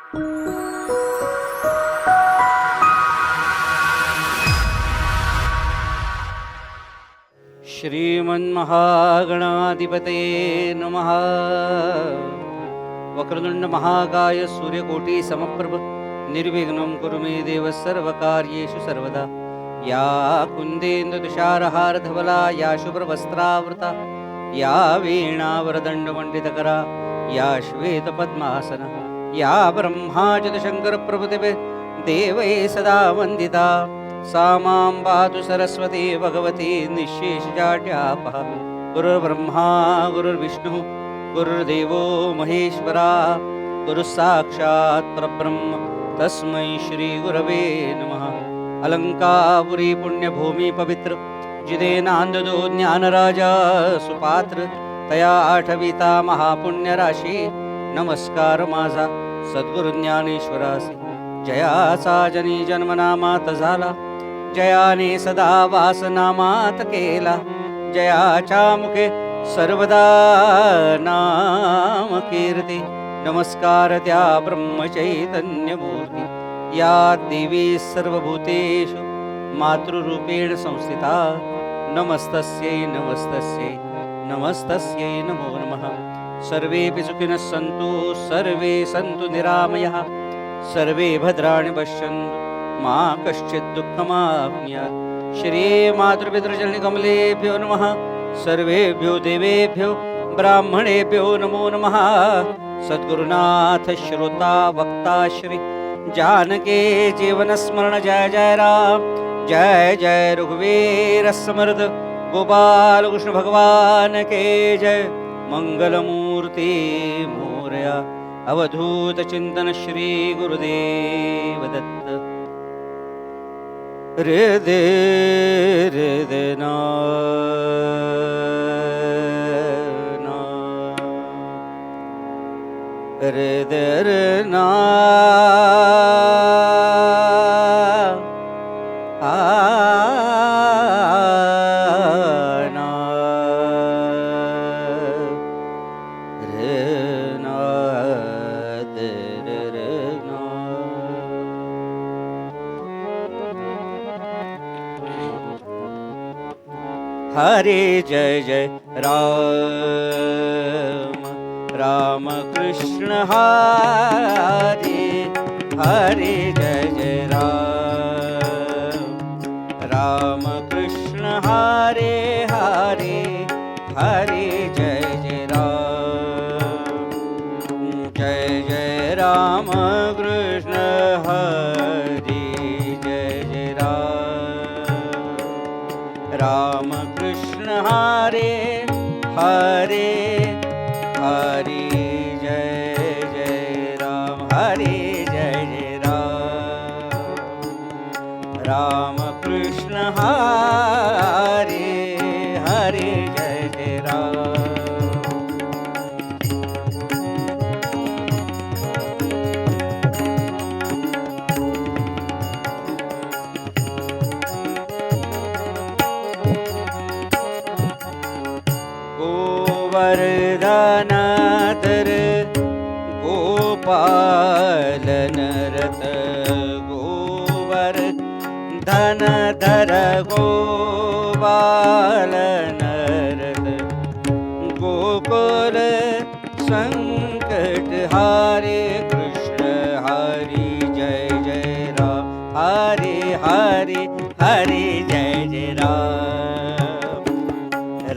श्रीमन्महागणाधिपतये नमः। वक्रतुंड महाकाय सूर्यकोटि समप्रभ निर्विघ्नं कुरु मे देव सर्वकार्येषु सर्वदा। या कुन्देन्दुतुषारहारधवला या शुभ्रवस्त्रावृता या वीणावरदण्डमण्डितकरा या श्वेतपद्मासना या ब्रह्माच्युतशङ्करप्रभृतिभिः देवैः सदा वन्दिता सा मां पातु सरस्वती भगवती निःशेषजाड्यापः। गुरुर्ब्रह्मा गुरुर्विष्णुः गुरुर्देवो महेश्वरा गुरुस्साक्षात् परब्रह्म तस्मै श्रीगुरवे नमः। अलंकापुरी पुण्यभूमि पवित्र जिदे नांददो ज्ञानराजा सुपात्र तया आठविता महापुण्यराशी नमस्कार माझा सद्गुरु ज्ञानेश्वरासी। जयाचा जनी जन्मनामात झाला जयाने सदा वासनामात केला जयाच्या मुखे सर्वदा नाम कीर्ती। नमस्कार त्या ब्रह्मचैतन्यमूर्ती या देवी सर्वभूतेषु मातृरूपेण संस्थिता। नमस्तस्यै नमस्तस्यै नमस्तस्यै नमो नमः। सर्वेऽपि सुखिनः सन्तु सर्वे सन्तु निरामयाः सर्वे भद्राणि पश्यन्तु मा कश्चित् दुःखमाप्नुयात्। श्रीमातृपितृचरणकमलेभ्यो नमः। सर्वेभ्यो देवेभ्यो ब्राह्मणेभ्यो नमो नमः। सद्गुरुनाथ श्रोता वक्ता श्री जानके जीवन स्मरण जय जय राम जय जय रघुवीर समर्थ गोपाल कृष्ण भगवान के जय। मंगलमूर्ति मोरया अवधूत चिंतन श्री गुरुदेव दत्त। हृदय हृदयना हृदयना हरे जय जय राम राम कृष्ण हरे हरे जय जय राम राम कृष्ण हरे हरे हरे जय जय राम जय जय राम कृष्ण हरे जय जय राम कृष्ण हरे हरे हरे जय जय राम हरे जय जय राम कृष्ण हरे हरे जय जय राम। गोवर्धनधर गोपालनरत गोवर्धनधर गोपालनरत गोकुल संकट हारे कृष्ण हरि जय जय राम हरे हरे हरे जय जय राम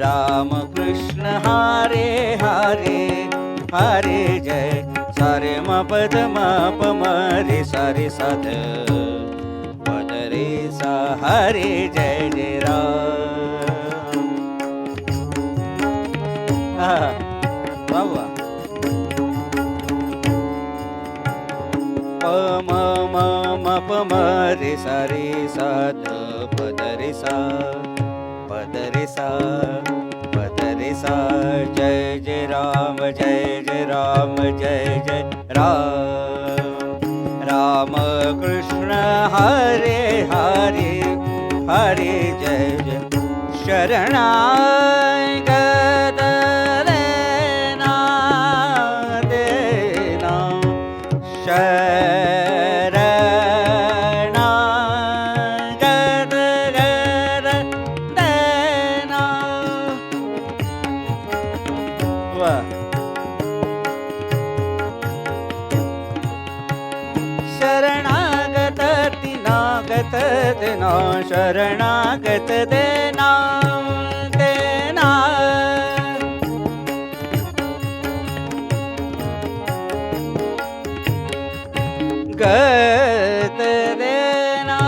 राम कृष्ण हरे हरे हरे जय सारे म पद म प म रे सारे साध पद रे सा हरे जय जय राम। बाबा प म म म प म रे सारे साध पद रे सा पद रे सा जय जय राम जय जय राम जय जय राम राम कृष्ण हरे हरे हरे जय जय शरणागत देना शरणागत गरदना. वा. शरणागत तिनागत देना, शरणागत देना देना. गत देना.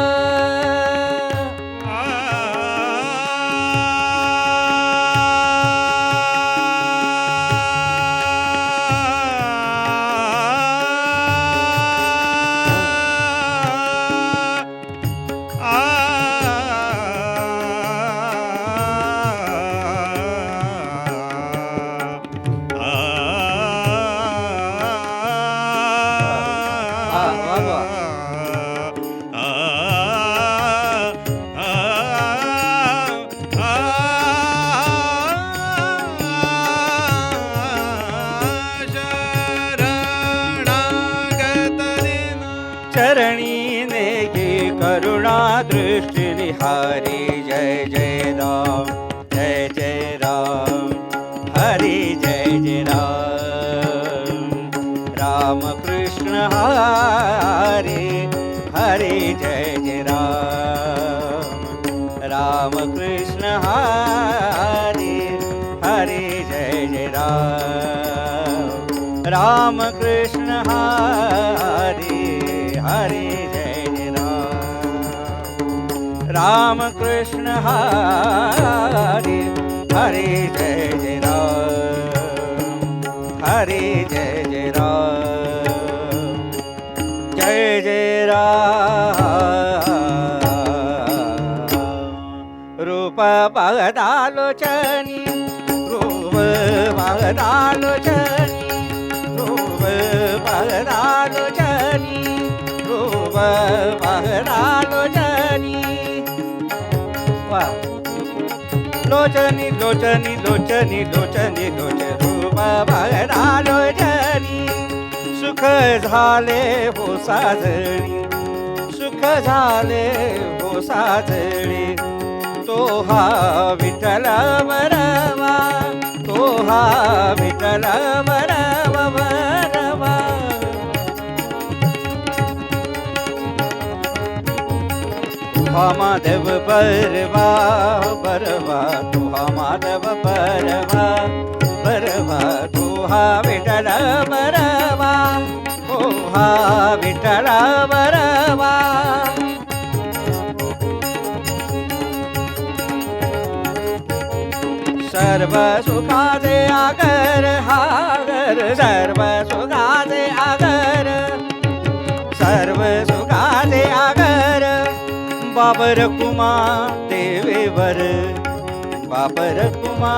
चरणी नेगी करुणा दृष्टि निहारी. जय जय राम जय जय राम हरि जय जय राम. राम कृष्ण हरे हरे जय जय राम. राम कृष्ण हरे हरे जय जय राम. राम कृष्ण हरे हरे जय जय राम. राम कृष्ण हरे हरे जय जय राम. हरे जय जय राम. जय जय राम. रूप भगदालोचनी रूप भगदालोचनी रूप भगदालोचनी रूप भगदालोचनी. वा. लोचनी लोचनी लोचनी लोचनी लोचनी रूप भगदालोचनी. सुख झाले हो साजणी सुख झाले हो साजणी. तो हा विठ्ठल बरवा तो हा विठ्ठल बरवा बरवा. तुहा माधव बरवा बरवा तुहा माधव बरवा बरवा. तुहा विठ्ठल बरवा तुहा विठ्ठल बरवा. सर्व सुखाचे आगर हागर सर्व सुखाचे आगर सर्व सुखाचे आगर. बाबर कुमा देवेवर बाबर कुमा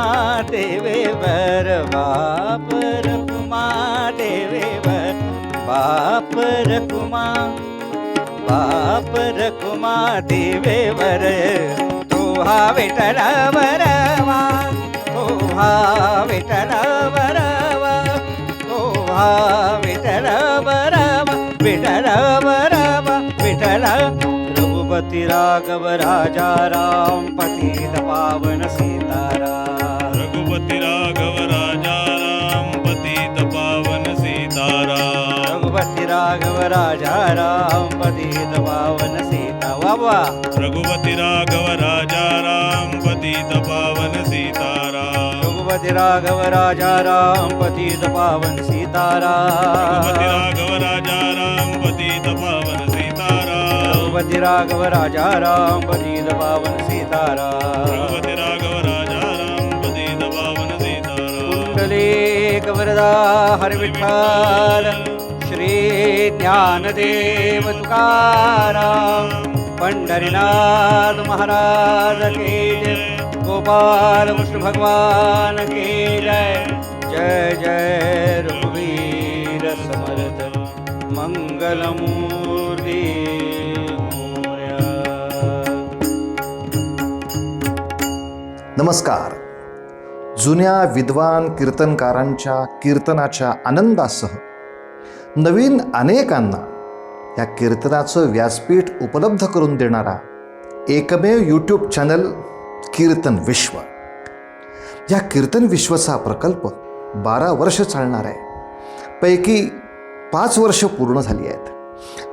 देवेवर बाबर कुमा देवेवर बापर कुमा बापर कुमा देवेवर. तुहा विठ्ठल बरवा तुहा विठ्ठल बरवा तुहा विठ्ठल बरवा विठ्ठल बरवा विठ्ठल. रघुपती राघव राजा राम पतित पावन सीताराम. रघुपती राघव राजा राम पतित पावन सीताराम. रघुपती राघव राजा राम पतित पावन सीता. बाबा. रघुपती राघव राजा राम पतित पावन सीताराम. रघुपती राघव राजा राम पतित पावन सीताराम. रघुपती राघव राजा राम पतित पावन सीताराम. रघुपती राघव राजा राम पतित पावन सीताराम. रघुपती राघव राजा राम पतित पावन सीताराम. कुंडलिक वरदा हरि विठ्ठल श्री ज्ञानदेव तुकाराम. पंढरीनाथ महाराज की जय. गोपाल कृष्ण भगवान की जय. जय जय रघुवीर समर्थ मंगलमूर्ती मोरया. नमस्कार. जुन्या विद्वान कीर्तनकारांच्या कीर्तनाच्या आनंदासह नवीन अनेकांना या कीर्तनाचं व्यासपीठ उपलब्ध करून देणारा एकमेव यूट्यूब चॅनल कीर्तन विश्व. या कीर्तन विश्वचा प्रकल्प 12 वर्ष चालणार आहे. पैकी 5 वर्ष पूर्ण झाली आहेत.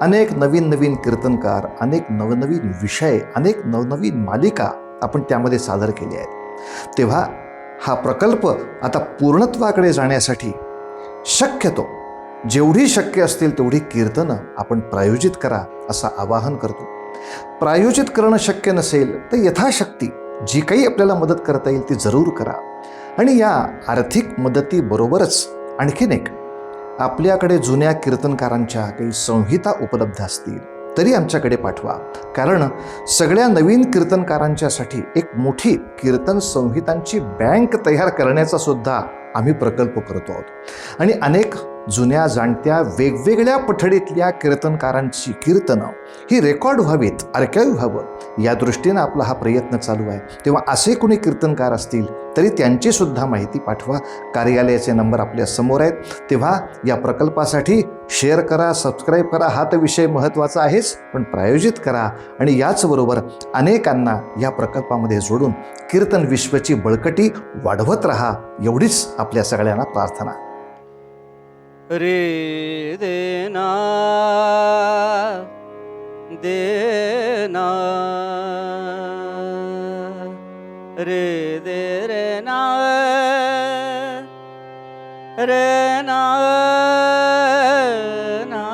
अनेक नवीन कीर्तनकार, अनेक नवनवीन विषय, अनेक नवनवीन मालिका आपण त्यामध्ये सादर केल्या आहेत. तेव्हा हा प्रकल्प आता पूर्णत्वाकडे जाण्यासाठी शक्यतो जेवढी शक्य असतील तेवढी कीर्तनं आपण प्रायोजित करा असं आवाहन करतो. प्रायोजित करणं शक्य नसेल तर यथाशक्ती जी काही आपल्याला मदत करता येईल ती जरूर करा. आणि या आर्थिक मदतीबरोबरच आणखीन एक, आपल्याकडे जुन्या कीर्तनकारांच्या काही संहिता उपलब्ध असतील तरी आमच्याकडे पाठवा. कारण सगळ्या नवीन कीर्तनकारांच्यासाठी एक मोठी कीर्तन संहितांची बँक तयार करण्याचा सुद्धा आम्ही प्रकल्प करतो आहोत. आणि अनेक जुन्या जाणत्या वेगवेगळ्या पठडीतल्या कीर्तनकारांची कीर्तनं ही रेकॉर्ड व्हावीत, आर्काईव्ह व्हावं या दृष्टीनं आपला हा प्रयत्न चालू आहे. तेव्हा असे कोणी कीर्तनकार असतील तरी त्यांची सुद्धा माहिती पाठवा. कार्यालयाचे नंबर आपल्या समोर आहेत. तेव्हा या प्रकल्पासाठी शेअर करा, सबस्क्राईब करा. हा तर विषय महत्त्वाचा आहेच, पण प्रायोजित करा आणि याचबरोबर अनेकांना या प्रकल्पामध्ये जोडून कीर्तन विश्वची बळकटी वाढवत राहा, एवढीच आपल्या सगळ्यांना प्रार्थना. रे देना देना रे दे रे ना रे ना ना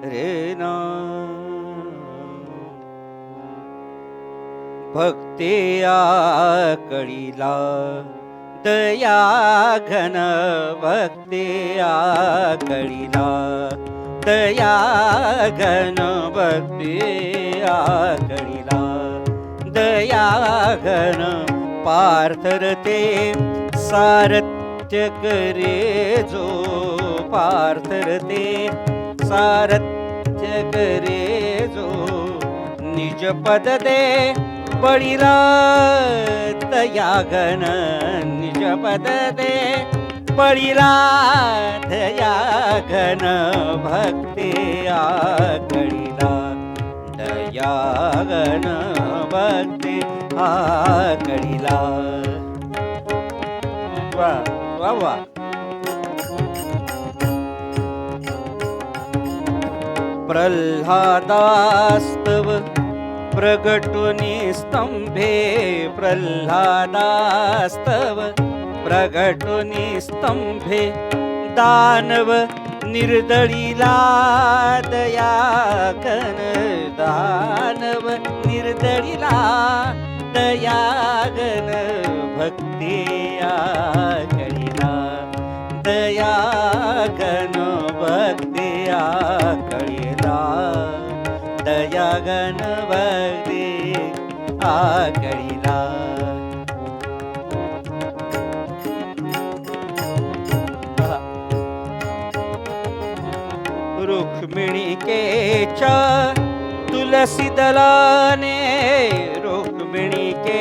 रे ना. भक्ती आकळीला दया घन, भक्ती आकळीला दया घन, भक्ती आकळीला दया घन. पार्थरते सारथ्य करे जो, पार्थरते सारथ्य करे जो. निज पद दे बळीला दया घन, निज पद दे बळीला दया घन. भक्ती आकळीला दया घन, भक्ती आकळीला. वा वा वा. प्रल्हादास्तव प्रगटुनी स्तंभे, प्रल्हादास्तव प्रगटुनी स्तंभे. दानव निर्दळीला दया घन, दानव निर्दळीला दया घन. भक्ती आकळीला दया घन, भक्ती आकळीला दया घन, भक्ती आकळीला. रुक्मिणीकेच्या तुलसी दलाने, रुक्मिणीकेच्या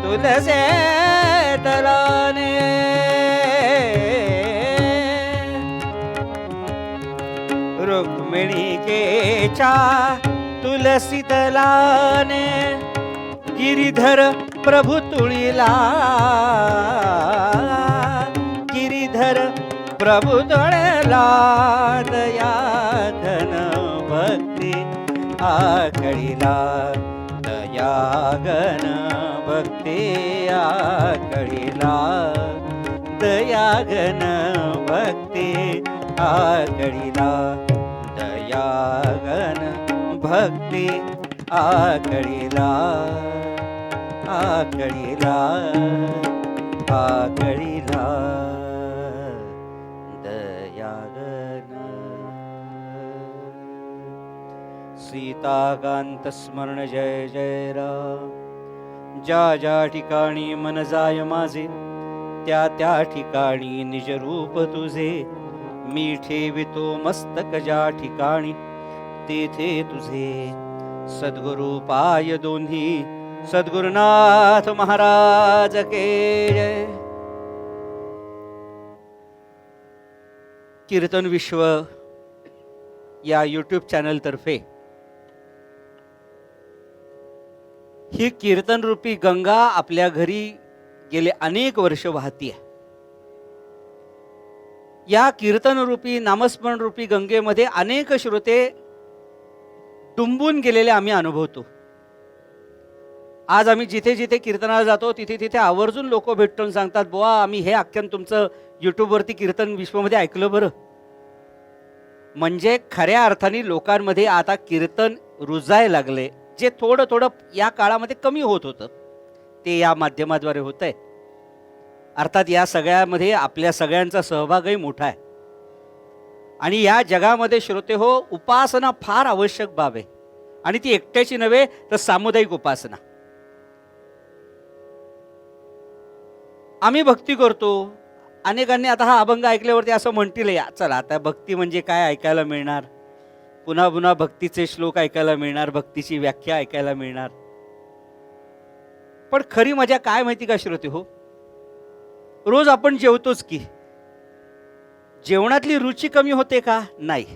तुलसी दलाने. रुक्मिणीकेच्या तुलसी दलाने. गिरिधर प्रभु तुळीला, गिरिधर प्रभु तुळीला दया घन. भक्ती आकळीला दया घन, भक्ती आकळीला दया घन. भक्ती आकळीला दया घन, भक्ती आकळीला आकळीला आकळीला दया घन. सीताकांत स्मरण जय जय राम. ज्या ज्या ठिकाणी मन जाय माझे, त्या त्या ठिकाणी निज रूप तुझे. मी ठेवितो मस्तक ज्या ठिकाणी, तेथे तुझे. सद्गुरु पाय दोन्ही, सद्गुरुनाथ महाराज के जय. कीर्तन विश्व या यूट्यूब चॅनलतर्फे ही कीर्तन रूपी गंगा आपल्या घरी गेले अनेक वर्ष वाहतीये. या कीर्तन रूपी नामस्मरण रूपी गंगेमध्ये अनेक श्रोते डुंबून गेलेले आम्ही अनुभवतो. आज आम्ही जिथे जिथे कीर्तनाला जातो तिथे तिथे आवर्जून लोक भेटून सांगतात, बुवा आम्ही हे आख्यान तुमचं यूट्यूबवरती कीर्तन विश्वमध्ये ऐकलं बरं. म्हणजे खऱ्या अर्थाने लोकांमध्ये आता कीर्तन रुजायला लागले. जे थोडं थोडं या काळामध्ये कमी होत होतं ते या माध्यमाद्वारे होत आहे. अर्थात या सगळ्यामध्ये आपल्या सगळ्यांचा सहभागही मोठा आहे. आणि या जगामध्ये श्रोते हो, उपासना फार आवश्यक बाब आहे. आणि ती एकट्याची नव्हे तर सामुदायिक उपासना. आम्ही भक्ती करतो. अनेकांनी आता हा अभंग ऐकल्यावरती असं म्हणतील, या चला आता भक्ती म्हणजे काय ऐकायला मिळणार, पुन्हा पुन्हा भक्तीचे श्लोक ऐकायला मिळणार, भक्तीची व्याख्या ऐकायला मिळणार. पण खरी मजा काय माहिती का श्रोते हो, रोज आपण जेवतोच की, जेवणातली रुची कमी होते का? नाही.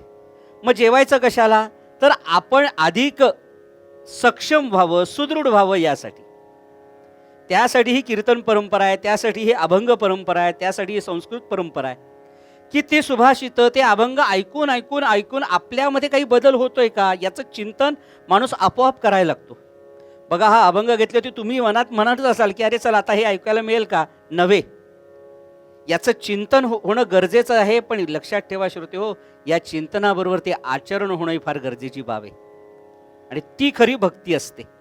मग जेवायचं कशाला? तर आपण अधिक सक्षम व्हावं, सुदृढ व्हावं यासाठी. त्यासाठी ही कीर्तन परंपरा आहे, त्यासाठी ही अभंग परंपरा आहे, त्यासाठी ही संस्कृत परंपरा आहे की ते सुभाषित, ते अभंग ऐकून ऐकून ऐकून आपल्यामध्ये काही बदल होतोय का याचं चिंतन माणूस आपोआप करायला लागतो. बघा, हा अभंग घेतले की तुम्ही मनात म्हणतच असाल की अरे चला आता हे ऐकायला मिळेल का? नव्हे, याचं चिंतन होणं गरजेचं आहे. पण लक्षात ठेवा श्रोते हो, या चिंतनाबरोबर ते आचरण होणं फार गरजेची बाब आहे. आणि ती खरी भक्ती असते.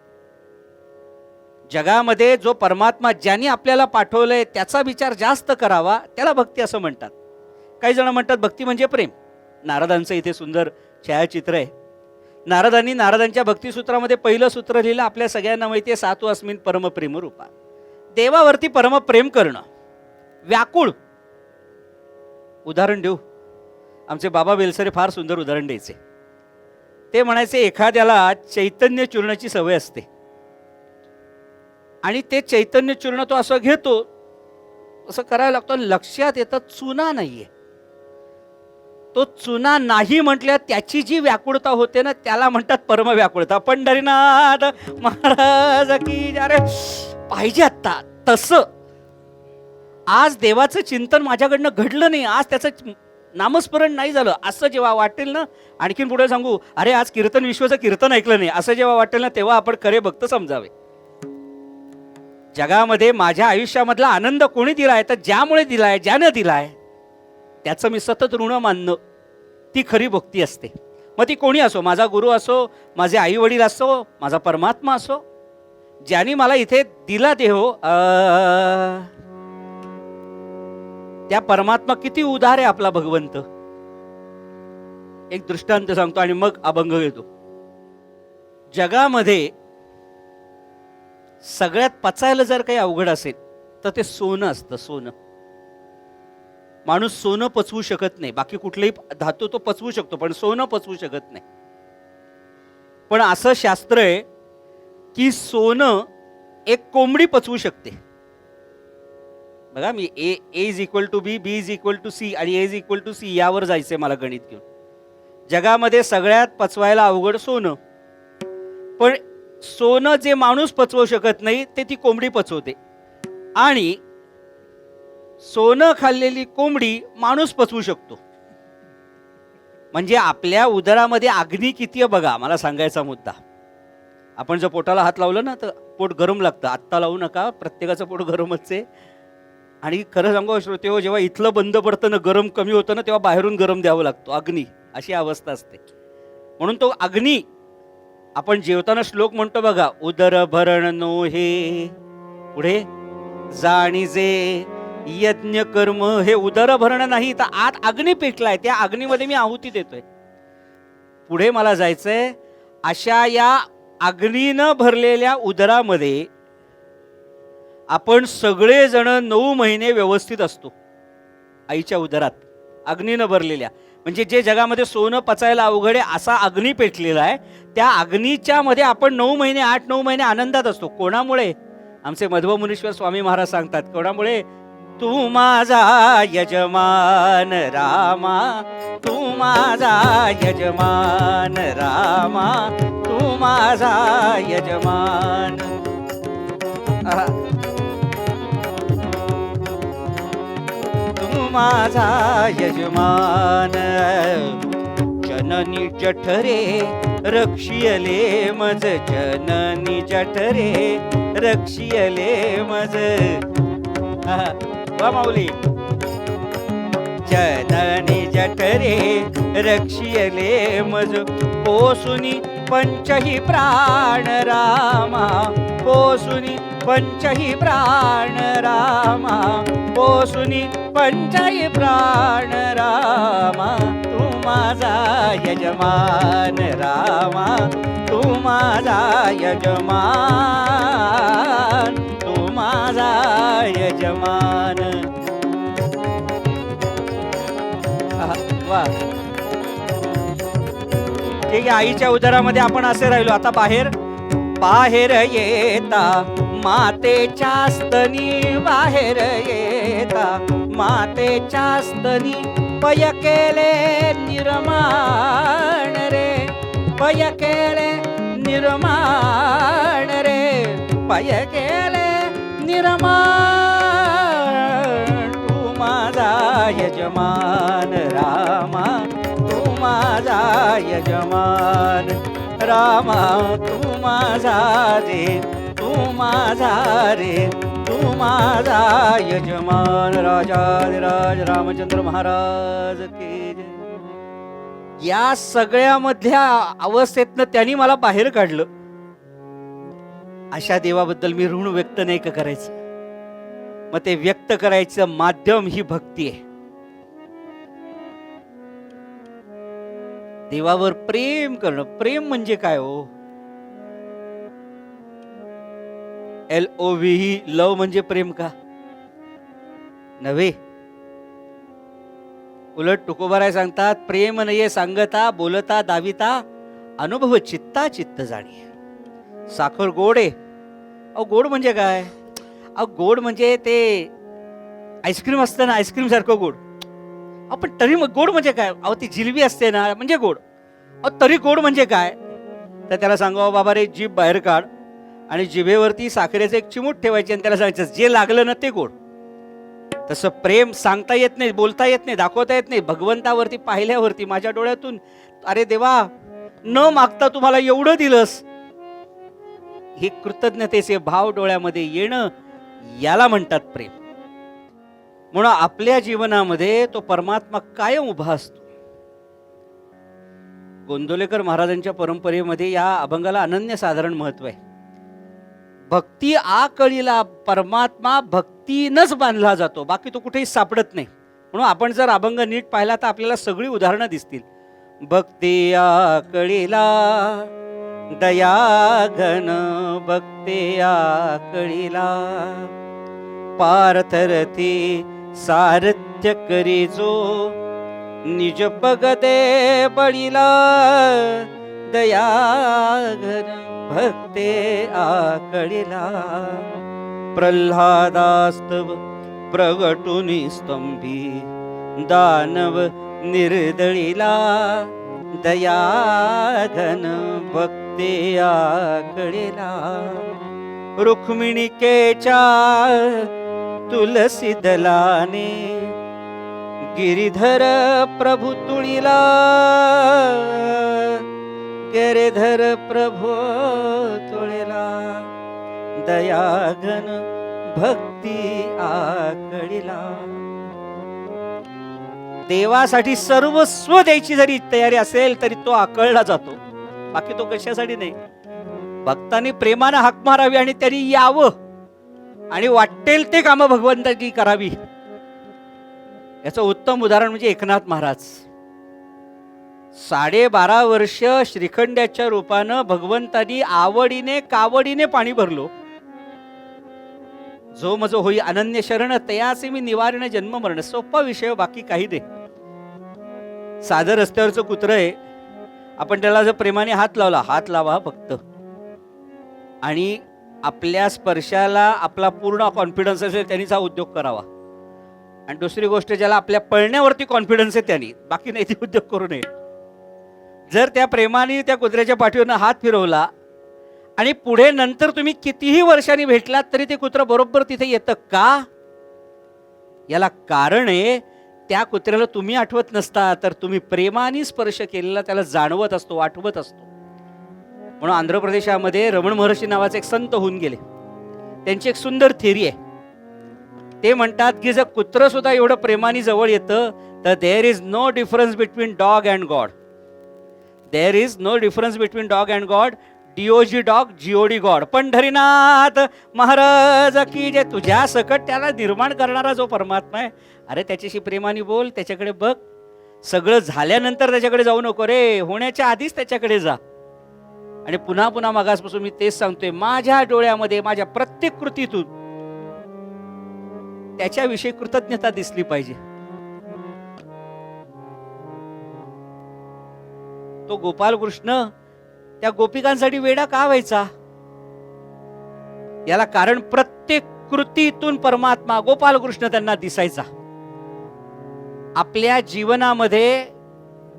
जगामध्ये जो परमात्मा ज्यांनी आपल्याला पाठवलंय त्याचा विचार जास्त करावा, त्याला भक्ती असं म्हणतात. काही जण म्हणतात भक्ती म्हणजे प्रेम. नारदांचं इथे सुंदर छायाचित्र आहे. नारदांच्या भक्तिसूत्रामध्ये पहिलं सूत्र लिहिलं, आपल्या सगळ्यांना माहिती आहे, सातू अस्मिन परमप्रेम रूपा. देवावरती परमप्रेम करणं, व्याकुळ. उदाहरण देऊ, आमचे बाबा बेलसरे फार सुंदर उदाहरण द्यायचे. ते म्हणायचे, एखाद्याला चैतन्य चूर्णाची सवय असते आणि ते चैतन्य चूर्ण तो असं घेतो, असं करायला लागतो, लक्षात येतं चुना नाहीये. तो चुना नाही म्हटल्या त्याची जी व्याकुळता होते ना, त्याला म्हणतात परम व्याकुळता. पंढरीनाथ महाराज की, अरे पाहिजे आता तसं. आज देवाचं चिंतन माझ्याकडनं घडलं नाही, आज त्याचं नामस्मरण नाही झालं, असं जेव्हा वाटेल ना, आणखीन पुढे सांगू, अरे आज कीर्तन विश्वाचं कीर्तन ऐकलं नाही, असं जेव्हा वाटेल ना, तेव्हा आपण खरे भक्त समजावे. जगामध्ये माझ्या आयुष्यामधला आनंद कोणी दिलाय? तर ज्यामुळे दिलाय, ज्यानं दिलाय त्याचं मी सतत ऋण मानणं, ती खरी भक्ती असते. मग ती कोणी असो, माझा गुरु असो, माझे आई वडील असो, माझा परमात्मा असो, ज्यांनी मला इथे दिला देह, त्या परमात्मा किती उदार आहे आपला भगवंत. एक दृष्टांत सांगतो आणि मग अभंग घेतो. जगामध्ये सगळ्यात पचायला जर काही अवघड असेल तर ते सोनं असतं. सोनं. माणूस सोनं पचवू शकत नाही. बाकी कुठलेही धातू तो पचवू शकतो, पण सोनं पचवू शकत नाही. पण असं शास्त्र आहे की सोनं एक कोंबडी पचवू शकते. बघा, मी A is equal to B, B is equal to C आणि A is equal to C यावर जायचंय मला गणित घेऊन. जगामध्ये सगळ्यात पचवायला अवघड सोनं. पण सोनं जे माणूस पचवू शकत नाही ते ती कोंबडी पचवते. आणि सोनं खाल्लेली कोंबडी माणूस पचवू शकतो. म्हणजे आपल्या उदरामध्ये अग्नी किती आहे बघा. मला सांगायचा मुद्दा, आपण जर पोटाला हात लावलं ना तर पोट गरम लागतं. आत्ता लावू नका, प्रत्येकाचं पोट गरमच आहे. आणि खरं सांगू श्रोते हो, जेव्हा इथलं बंद पडतं ना, गरम कमी होतं ना, तेव्हा बाहेरून गरम द्यावं लागतो. अग्नी अशी अवस्था असते. म्हणून तो अग्नी, आपण जेवताना श्लोक म्हणतो बघा, उदर भरण नो हे पुढे जाणीजे यज्ञ कर्म. हे उदर भरण नाही, तर आत अग्नी पेटलाय, त्या अग्नीमध्ये मी आहुती देतोय. पुढे मला जायचंय. अशा या अग्नीनं भरलेल्या उदरामध्ये आपण सगळेजण 9 महिने व्यवस्थित असतो. आईच्या उदरात अग्नीनं भरलेल्या, म्हणजे जे जगामध्ये सोनं पचायला अवघड आहे असा अग्नी पेटलेला आहे. त्या अग्नीच्या मध्ये आपण 9 महिने 8-9 महिने आनंदात असतो. कोणामुळे? आमचे मध्व मुनीश्वर स्वामी महाराज सांगतात, कोणामुळे? तू माझा यजमान रामा, तू माझा यजमान रामा, तू माझा यजमान. आहा. तू माझा यजमान, जननी जठरे रक्षियले मज, जननी जठरे रक्षियले मज. आहा. वा माऊली. जननी जठरे रक्षियले मज, पोसुनी पंचही प्राण रामा, पोसुनी पंचही प्राण रामा, पोसुनी पंचही प्राण रामा. तू माझा यजमान रामा, तू माझा यजमान, तू माझा यजमान. वा. ठीक आहे, आईच्या उदरामध्ये आपण असे राहिलो. आता बाहेर बाहेर येता मातेच्या स्तनी, बाहेर येता मातेच्या स्तनी, पय केले निर्माण रे, पय केले निर्माण रे, पय केले निर्माण. तू माझा यजमान रामा, तू माझा यजमान रामा, तू माझा रे, तू माझा रे, तू माझा यजमान. राजाधिराज रामचंद्र महाराज की जय. या सगळ्यामधल्या अवस्थेतनं त्यांनी मला बाहेर काढलं. अशा देवाबद्दल मी ऋण व्यक्त नाही का करायचं. मग ते व्यक्त करायचं माध्यम ही भक्ती आहे. देवावर प्रेम करणं. प्रेम म्हणजे काय हो? LOV ही लव म्हणजे प्रेम का नव्हे. उलट तुकोबाराय सांगतात, प्रेम नये सांगता बोलता दाविता, अनुभव चित्ता चित्त जाणी. साखर गोड आहे. अहो गोड म्हणजे काय? अहो गोड म्हणजे ते आईस्क्रीम असतं ना, आईस्क्रीम सारखं गोड. आपण तरी मग गोड म्हणजे काय? अहो ती जिलबी असते ना, म्हणजे गोड. अहो तरी गोड म्हणजे काय? तर त्याला सांगावं, बाबा रे जीभ बाहेर काढ आणि जिभेवरती साखरेचं एक चिमूट ठेवायची आणि त्याला सांगायचं जे लागलं ना ते गोड. तसं प्रेम सांगता येत नाही, बोलता येत नाही, दाखवता येत नाही. भगवंतावरती पाहिल्यावरती माझ्या डोळ्यातून अरे देवा, न मागता तुम्हाला एवढं दिलंस, हे कृतज्ञतेचे भाव डोळ्यामध्ये येणं, याला म्हणतात प्रेम. म्हणून आपल्या जीवनामध्ये तो परमात्मा कायम उभा असतो. गोंदवलेकर महाराजांच्या परंपरेमध्ये या अभंगाला अनन्यसाधारण महत्व आहे. भक्ती आकळीला परमात्मा भक्तीनच बांधला जातो, बाकी तो कुठेही सापडत नाही. म्हणून आपण जर अभंग नीट पाहिला तर आपल्याला सगळी उदाहरणं दिसतील. भक्ती आकळीला दया घन, भक्ती आकळीला पारथरती सारथ्य करी जो, निज पगदे बळीला दया घन, भक्ते आकळीला. प्रल्हादास्तव प्रगटुनी स्तंभी, दानव निर्दळीला दया घन, भक्ते आकळीला. रुक्मिणिकेच्या तुलसी दलाने, गिरिधर प्रभु तुळीला, गिरिधर प्रभु तुळीला दया घन, भक्ती आकळीला. देवासाठी सर्वस्व द्यायची जरी तयारी असेल तरी तो आकळला जातो, बाकी तो कशासाठी नाही. भक्तांनी प्रेमानं हाक मारावी आणि त्यांनी यावं आणि वाटेल ते कामं भगवंताची करावी. याचं उत्तम उदाहरण म्हणजे एकनाथ महाराज. 12.5 वर्ष श्रीखंड्याच्या रूपानं भगवंतानी आवडीने कावडीने पाणी भरलो. जो मज होई अनन्य शरण, तयाचे मी निवारण जन्म मरण. सोपा विषय, बाकी काही नाही. साधं रस्त्यावरचं कुत्रं आहे, आपण त्याला जर प्रेमाने हात लावला, हात लावा फक्त, आणि आपल्या स्पर्शाला आपला पूर्ण कॉन्फिडन्स असेल त्यांनीच हा उद्योग करावा. आणि दुसरी गोष्ट, ज्याला आपल्या पळण्यावरती कॉन्फिडन्स आहे त्याने, बाकी नैतिक उद्योग करू नये. जर त्या प्रेमाने त्या कुत्र्याच्या पाठीवरनं हात फिरवला आणि पुढे नंतर तुम्ही कितीही वर्षांनी भेटलात तरी ते कुत्रं बरोबर तिथे येतं का? याला कारण आहे, त्या कुत्र्याला तुम्ही आठवत नसता, तर तुम्ही प्रेमाने स्पर्श केलेला त्याला जाणवत असतो, आठवत असतो. म्हणून आंध्र प्रदेशामध्ये रमण महर्षी नावाचे एक संत होऊन गेले. त्यांची एक सुंदर थेरी आहे. ते म्हणतात की जर कुत्रं सुद्धा एवढं प्रेमाने जवळ येतं तर there is no difference between dog and God. There is no difference between dog and God. DOG dog, GOD God. Pandharinath Maharaj की जे. तुझ्या सकट त्याला निर्माण करणारा जो परमात्मा आहे, अरे त्याच्याशी प्रेमाने बोल, त्याच्याकडे बघ. सगळं झाल्यानंतर त्याच्याकडे जाऊ नको रे, होण्याच्या आधीच त्याच्याकडे जा. आणि पुन्हा पुन्हा मागासपासून मी तेच सांगतोय, माझ्या डोळ्यामध्ये माझ्या प्रत्येक कृतीतून त्याच्याविषयी कृतज्ञता दिसली पाहिजे. तो गोपाल कृष्ण त्या गोपिकांसाठी वेडा का व्हायचा? याला कारण प्रत्येक कृतीतून परमात्मा गोपाल कृष्ण त्यांना दिसायचा. आपल्या जीवनामध्ये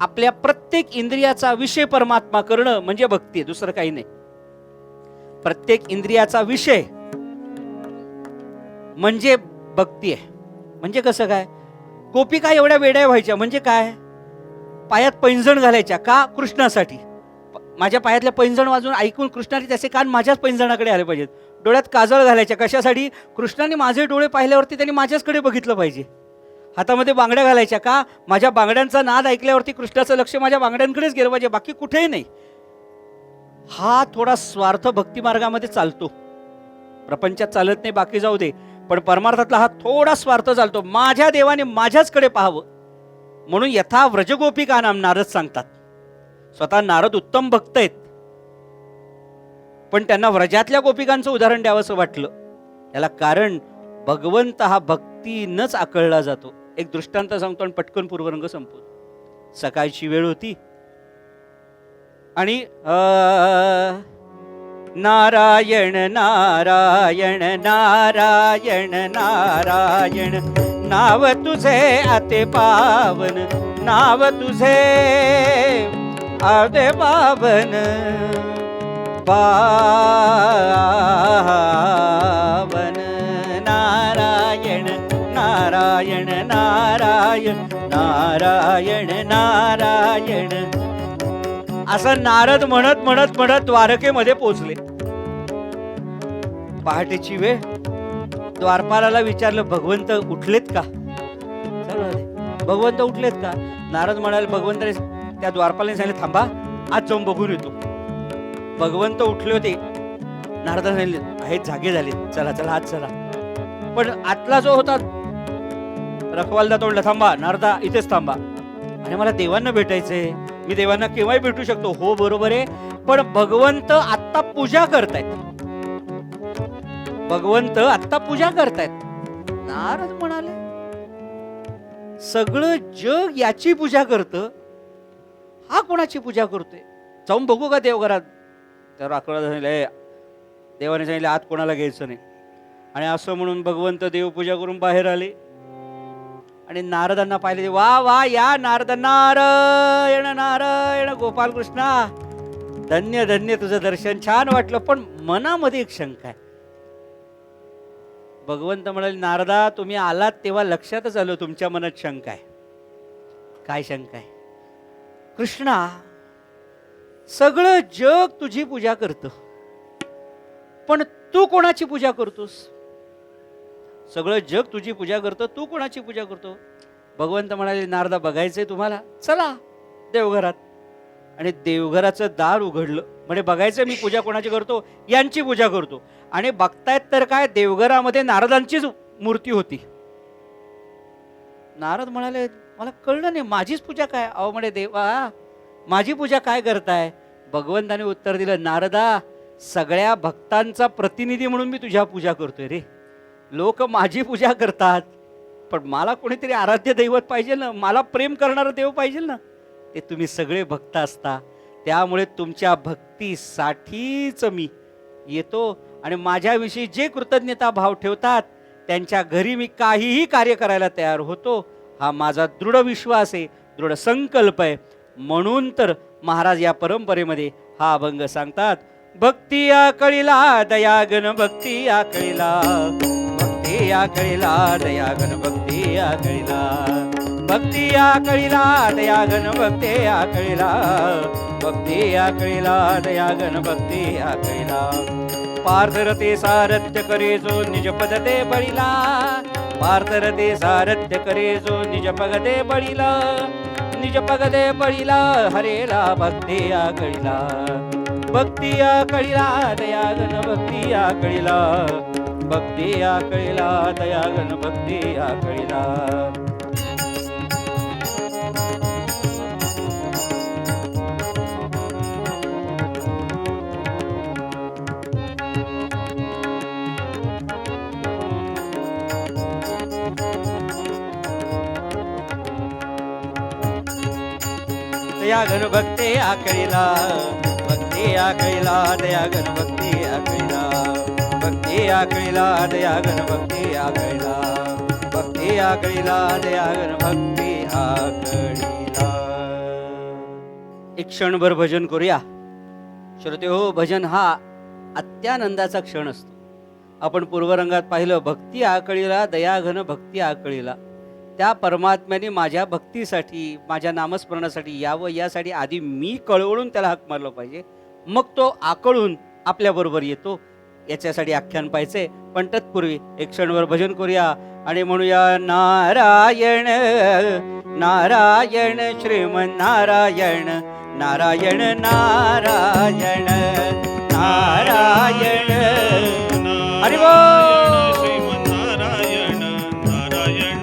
आपल्या प्रत्येक इंद्रियाचा विषय परमात्मा करणं म्हणजे भक्ती आहे, दुसरं काही नाही. प्रत्येक इंद्रियाचा विषय म्हणजे भक्ती आहे. म्हणजे कसं काय? गोपिका एवढ्या वेड्या व्हायच्या म्हणजे काय? पायात पैंजण घालायच्या का? कृष्णासाठी. माझ्या पायातल्या पैंजण वाजून ऐकून कृष्णाने त्याचे कान माझ्याच पैंजणाकडे आले पाहिजेत. डोळ्यात काजळ घालायच्या कशासाठी? कृष्णाने माझे डोळे पाहिल्यावरती त्यांनी माझ्याचकडे बघितलं पाहिजे. हातामध्ये बांगड्या घालायच्या का? माझ्या बांगड्यांचा नाद ऐकल्यावरती कृष्णाचं लक्ष माझ्या बांगड्यांकडेच गेलं पाहिजे, बाकी कुठेही नाही. हा थोडा स्वार्थ भक्ती मार्गामध्ये चालतो, प्रपंचात चालत नाही, बाकी जाऊ दे. पण परमार्थातला हा थोडा स्वार्थ चालतो. माझ्या देवाने माझ्याचकडे पाहावं म्हणून यथा व्रजगोपिका नाम नारद सांगतात. स्वतः नारद उत्तम भक्त आहेत, पण त्यांना व्रजातल्या गोपिकांचं उदाहरण द्यावंसं वाटलं. याला कारण भगवंत हा भक्तीनंच आकळला जातो. एक दृष्टांत सांगतो आणि पटकन पूर्वरंग संपवतो. सकाळची वेळ होती आणि नारायण नारायण नारायण नारायण नाव तुझे अति पावन, नाव तुझे अति पावन पावन. नारायण नारायण नारायण नारायण नारायण असं नारद म्हणत म्हणत म्हणत द्वारकेमध्ये पोहोचले. पहाटेची वेळ. द्वारपालाला विचारलं, भगवंत उठलेत का? भगवंत उठलेत का? नारद म्हणाले, भगवंताने त्या द्वारपालाने सांगितलं, थांबा आज जाऊन बघून येतो. भगवंत उठले होते. नारदाने सांगितले, आहेत जागे झाले, चला चला आज चला. पण आतला जो होता रखवालदा तोडला, थांबा नारदा इथेच थांबा, आणि मला देवांना भेटायचंय, मी देवांना केव्हाही भेटू शकतो. हो बरोबर आहे, पण भगवंत आत्ता पूजा करतायत. भगवंत आत्ता पूजा करतायत. नारद म्हणाले, सगळं जग याची पूजा करतं, हा कोणाची पूजा करतोय? जाऊन बघू का देवघरात? तर आकळा झाले. देवाने सांगितले आत कोणाला घ्यायचं नाही. आणि असं म्हणून भगवंत देवपूजा करून बाहेर आले आणि नारदांना पाहिले. वा वा, या नारद, नारायण नारायण गोपाल कृष्णा, धन्य धन्य, तुझं दर्शन छान वाटलं. पण मनामध्ये एक शंका आहे. भगवंत म्हणाले, नारदा तुम्ही आलात तेव्हा लक्षातच आलं तुमच्या मनात शंका आहे. काय शंका आहे? कृष्णा, सगळं जग तुझी पूजा करतं, पण तू कोणाची पूजा करतोस? सगळं जग तुझी पूजा करतं, तू कोणाची पूजा करतो? भगवंत म्हणाले, नारदा बघायचंय तुम्हाला, चला देवघरात. आणि देवघराचं दार उघडलं. म्हणजे बघायचं मी पूजा कोणाची करतो? यांची पूजा करतो. आणि बघतायत तर काय, देवघरामध्ये नारदांचीच मूर्ती होती. नारद म्हणाले, मला कळलं नाही, माझीच पूजा काय? अहो म्हणे, देवा माझी पूजा काय करताय? भगवंताने उत्तर दिलं, नारदा सगळ्या भक्तांचा प्रतिनिधी म्हणून मी तुझ्या पूजा करतोय रे. लोक माझी पूजा करतात, पण मला कोणीतरी आराध्य दैवत पाहिजे ना, मला प्रेम करणारा देव पाहिजे ना. ते तुम्ही सगळे भक्त असता, त्यामुळे तुमच्या भक्तीसाठीच मी येतो. आणि माझ्याविषयी जे कृतज्ञता भाव ठेवतात त्यांच्या घरी मी काहीही कार्य करायला तयार होतो, हा माझा दृढ विश्वास आहे, दृढ संकल्प आहे. म्हणून तर महाराज या परंपरेमध्ये हा अभंग सांगतात. भक्ती आकळीला दयागन भक्ती आकळीला, भक्ती आकळीला दयागन भक्ती आकळीला, भक्ती आकळीला दयागन भक्ती आकळीला, भक्ती आकळीला दयागन भक्ती आकळीला. पार्थरते सारथ्य करे जो निज पदते बळीला, पार्थरते सारथ्य करे जो निज पगदे बळीला, निज पगदे बळीला हरेला भक्ती आकळीला, भक्ती आकळीला दयागन भक्ती आकळीला, भक्ती आकळीला दयागन भक्ती आकळीला. दयागन भक्ती आकळीला, भक्ती आकळीला दयागन भक्ती आकळीला, भक्ती आकळीला दयागन भक्ती आकळीला, भक्ती आकळीला दयागन भक्ती आकळीला. एक क्षणभर भजन करूया. श्रोते हो, भजन हा अत्यानंदाचा क्षण असतो. आपण पूर्वरंगात पाहिलं, भक्ती आकळीला दयाघन भक्ती आकळीला. त्या परमात्म्याने माझ्या भक्तीसाठी, माझ्या नामस्मरणासाठी यावं, यासाठी आधी मी कळवळून त्याला हाक मारलं पाहिजे, मग तो आकळून आपल्याबरोबर येतो. याच्यासाठी आख्यान पाहिजे. पण तत्पूर्वी एक क्षणभर भजन करूया आणि म्हणूया, नारायण नारायण श्रीमन्नारायण, नारायण नारायण नारायण. हरि बोल. श्रीमन्नारायण नारायण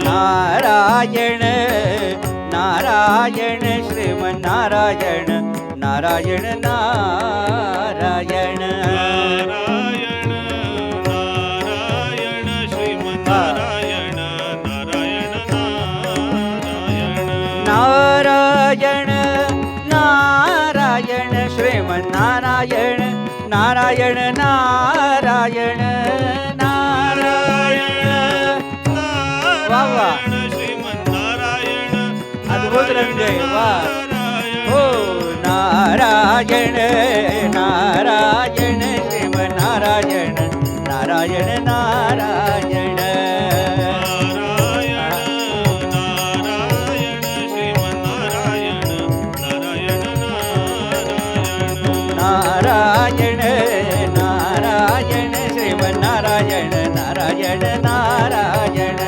नारायण, नारायण नारायण श्रीमन्नारायण, नारायण नारायण नारायण नारायण श्रीमन्नारायण, नारायण नारायण, नारायण नारायण श्रीमन्नारायण, नारायण नारायण नारायण. वा वा, श्रीमन्नारायण अद्भुत रंग आहे. वा हो. नारायण नारायण श्रीमन्नारायण, नारायण नारायण नारायण नारायण श्रीमन्नारायण, नारायण नारायण.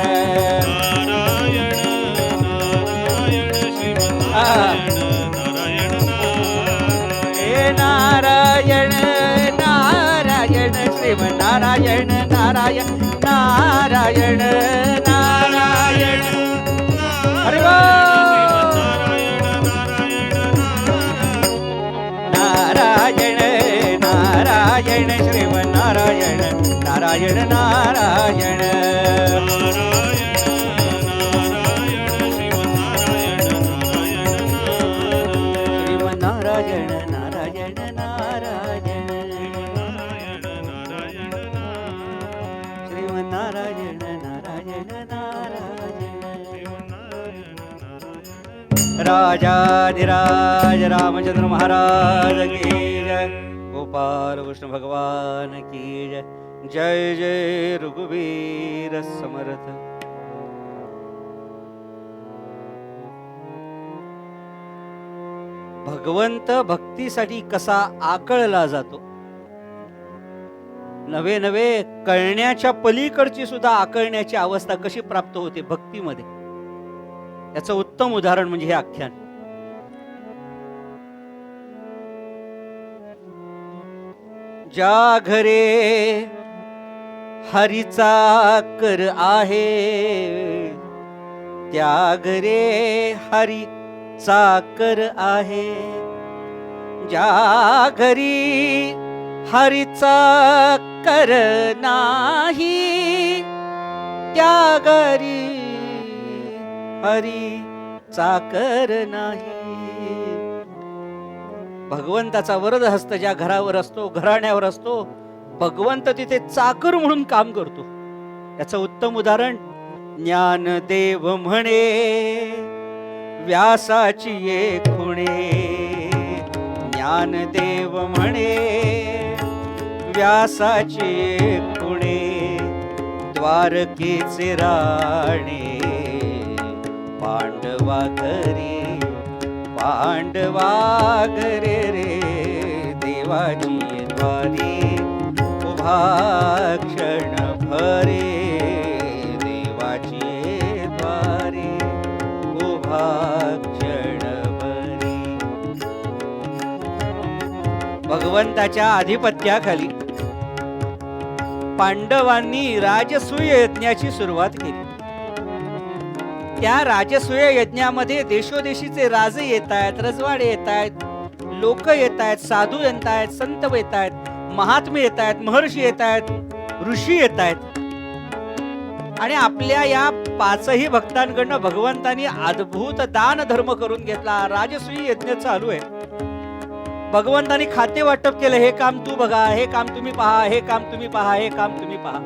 नारायण नारायण श्रीमन्नारायण, नारायण नारायण नारायण. हरि बोल. नारायण नारायण श्रीमन्नारायण, नारायण नारायण श्रीमन्नारायण, नारायण नारायण श्रीमन्नारायण, नारायण नारायण. राजाधिराज रामचंद्र महाराज की जय. गोपाल कृष्ण भगवान की जय. जय जय रघुवीर समर्थ. भगवंत भक्तीसाठी कसा आकळला जातो, नवे नवे कळण्याच्या पलीकडची सुद्धा आकळण्याची अवस्था कशी प्राप्त होते भक्तीमध्ये, याचं उत्तम उदाहरण म्हणजे हे आख्यान. ज्या घरे हरीचा कर आहे, त्या घरे हरी चाकर आहे. ज्या घरी हरीचा कर नाही, त्या घरी हरी चाकर नाही. भगवंताचा वरद हस्त ज्या घरावर असतो, घराण्यावर असतो, भगवंत तिथे चाकर म्हणून काम करतो. याचं उत्तम उदाहरण ज्ञानदेव म्हणे व्यासाची ये खुणे. ज्ञानदेव म्हणे व्यासाची ये खुणे. द्वारकेचे राणे पांडवा घरी पांडवा घरे रे. देवाची द्वारी उभा क्षण भरे. देवाची द्वारी उभा क्षण भरे. भगवंताच्या आधिपत्याखाली पांडवांनी राजसूय यज्ञाची सुरुवात केली. त्या राजसूय यज्ञामध्ये देशोदेशीचे राजे येत आहेत, रजवाडे येत आहेत, लोक येत आहेत, साधू येत आहेत, संत येत आहेत, महात्मे येत आहेत, महर्षी येत आहेत, ऋषी येत आहेत. आणि आपल्या या पाचही भक्तांकडनं भगवंतांनी अद्भुत दान धर्म करून घेतला. राजसूय यज्ञ चालू आहे. भगवंतांनी खाते वाटप केलं. हे काम तू बघा, हे काम तुम्ही पहा, हे काम तुम्ही पहा, हे काम तुम्ही पहा.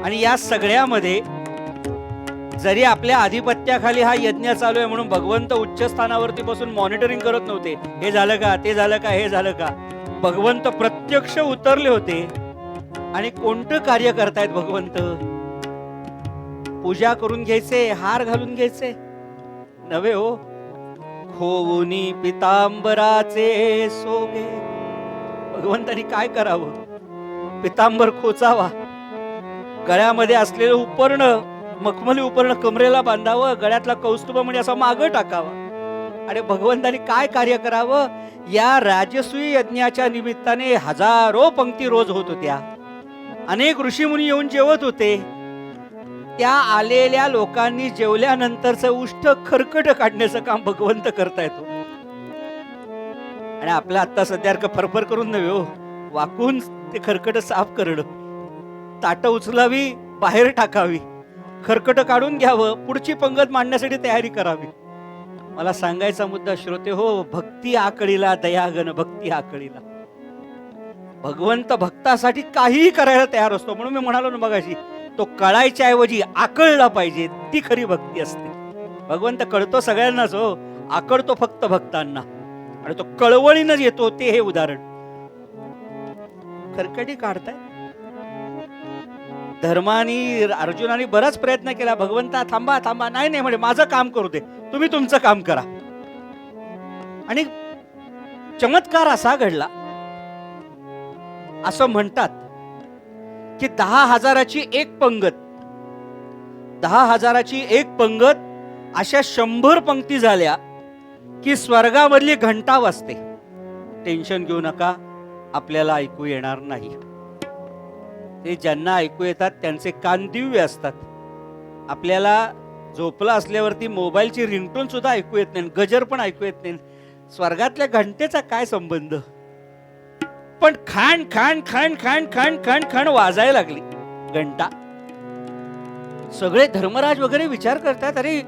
आणि या सगळ्यामध्ये जरी आपल्या आधिपत्याखाली हा यज्ञ चालू आहे म्हणून भगवंत उच्च स्थानावरती बसून मॉनिटरिंग करत नव्हते. हे झालं का, ते झालं का, हे झालं का. भगवंत प्रत्यक्ष उतरले होते. आणि कोणतं कार्य करतायत भगवंत? पूजा करून घ्यायचे, हार घालून घ्यायचे नव्हे हो. खोवुनी पितांबराचे सोगे. भगवंतानी काय करावं? पितांबर खोचावा, गळ्यामध्ये असलेलं उपर्ण, मखमली उपर्ण कमरेला बांधावं, गळ्यातला कौस्तुभमणी असा मागं टाकावा. आणि भगवंतानी काय कार्य करावं? या राजसूय यज्ञाच्या निमित्ताने हजारो पंक्ती रोज होत होत्या. अनेक ऋषीमुनी येऊन जेवत होते. त्या आलेल्या लोकांनी जेवल्यानंतरचं उष्ट खरकट काढण्याचं काम भगवंत करता येतो. आणि आपलं आता सध्या फरफर करून नव्हे हो, वाकून ते खरकट साफ करणं, ताटं उचलावी, बाहेर टाकावी, खरकट काढून घ्यावं, पुढची पंगत मांडण्यासाठी तयारी करावी. मला सांगायचा मुद्दा श्रोते हो, भक्ती आकळीला दयागण भक्ती आकळीला. भगवंत भक्तासाठी काहीही करायला तयार असतो. म्हणून मी म्हणालो ना मगाशी, तो कळायच्या ऐवजी आकळला पाहिजे, ती खरी भक्ती असते. भगवंत कळतो सगळ्यांनाच हो, आकळतो फक्त भक्तांना. आणि तो कळवळीनं येतो, ते हे उदाहरण. खरकटी काढताय. धर्मानी अर्जुनाने बराच प्रयत्न केला. भगवंता थांबा थांबा, नाही नाही म्हणे, माझं काम करू दे, तुम्ही तुमचं काम करा. आणि चमत्कार असा घडला, असं म्हणतात की 10,000ची एक पंगत, 10,000ची एक पंगत अशा 100 पंक्ती झाल्या की स्वर्गामधली घंटा वाजते. टेन्शन घेऊ नका, आपल्याला ऐकू येणार नाही. ते ज्यांना ऐकू येतात त्यांचे कान दिव्य असतात. आपल्याला झोपला असल्यावरती मोबाईलची रिंगटोन सुद्धा ऐकू येत नाही, गजर पण ऐकू येत नाही. स्वर्गातल्या घंटेचा काय संबंध? पण खाण खाण खाण खाण खाण खाण खाण वाजायला लागली घंटा. सगळे धर्मराज वगैरे विचार करतात, अरे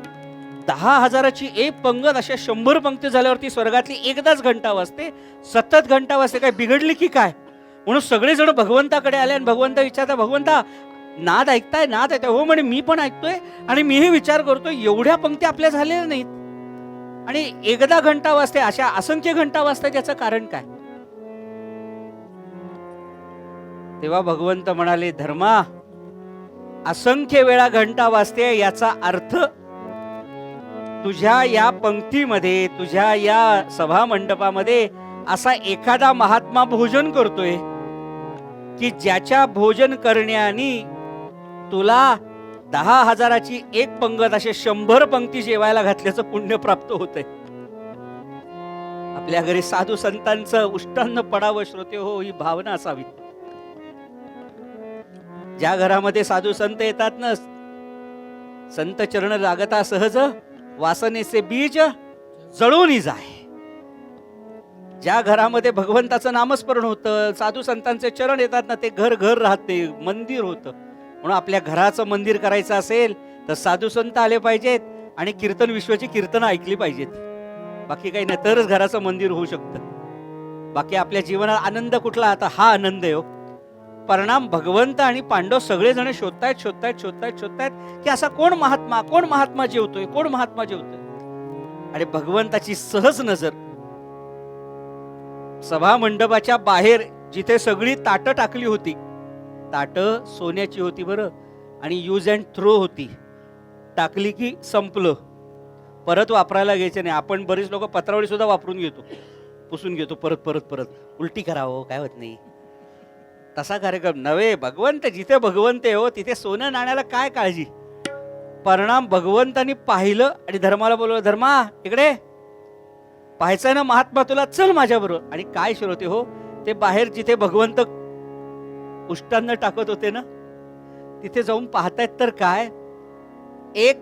10,000ची एक पंगत अशा 100 पंक्ती झाल्यावरती स्वर्गातली एकदाच घंटा वाजते, सतत घंटा वाजते, काय बिघडली की काय? म्हणून सगळेजण भगवंताकडे आले. आणि भगवंत विचारता, भगवंता नाद ऐकताय? नाद ऐकताय? हो म्हणे, मी पण ऐकतोय आणि मीही विचार करतोय, एवढ्या पंक्ती आपल्या झालेल्या नाहीत आणि एकदा घंटा वाजते, अशा असंख्य घंटा वाजतात, याचं कारण काय? तेव्हा भगवंत म्हणाले, धर्मा, असंख्य वेळा घंटा वाजते याचा अर्थ तुझ्या या पंक्तीमध्ये, तुझ्या या सभा मंडपामध्ये असा एखादा महात्मा भोजन करतोय की ज्याच्या भोजन करण्याने तुला 10,000ची एक पंगत असे 100 पंक्ती जेवायला घातल्याचं पुण्य प्राप्त होतंय. आपल्या घरी साधू संतांचं उष्टान्न पडावं श्रोते हो, ही भावना असावी. ज्या घरामध्ये साधू संत येतात ना, संत चरण लागता सहज वासनेचे बीज जळून जाय. ज्या घरामध्ये भगवंताचं नामस्मरण होतं, साधू संतांचे चरण येतात ना, ते घर घर राहते, मंदिर होतं. म्हणून आपल्या घराचं मंदिर करायचं असेल तर साधू संत आले पाहिजेत आणि कीर्तन विश्वाची कीर्तन ऐकली पाहिजेत. बाकी काही नाही, तरच घराचं मंदिर होऊ शकतं. बाकी आपल्या जीवनात आनंद कुठला? आता हा आनंद आहे हो. परिणाम भगवंत आणि पांडव सगळेजण शोधतायत की असा कोण महात्मा जेवतोय, कोण महात्मा जेवतोय. आणि भगवंताची सहज नजर सभा मंडपाच्या बाहेर जिथे सगळी ताटं टाकली होती, ताटं सोन्याची होती बरं, आणि यूज अँड थ्रो होती. टाकली की संपलं, परत वापरायला घ्यायचं नाही. आपण बरीच लोक पत्रावळी सुद्धा वापरून घेतो, पुसून घेतो, परत उलटी करावं काय होत नाही. तसा कार्यक्रम नव्हे. भगवंत जिथे भगवंत आहे हो, तिथे सोनं नाण्याला काय काळजी. परिणाम भगवंतानी पाहिलं आणि धर्माला बोलवलं, धर्मा इकडे पाहायचंय ना महात्मा तुला, चल माझ्या बरोबर. आणि काय श्रोते हो, ते बाहेर जिथे भगवंत उष्टांना टाकत होते ना, तिथे जाऊन पाहतायत तर काय, एक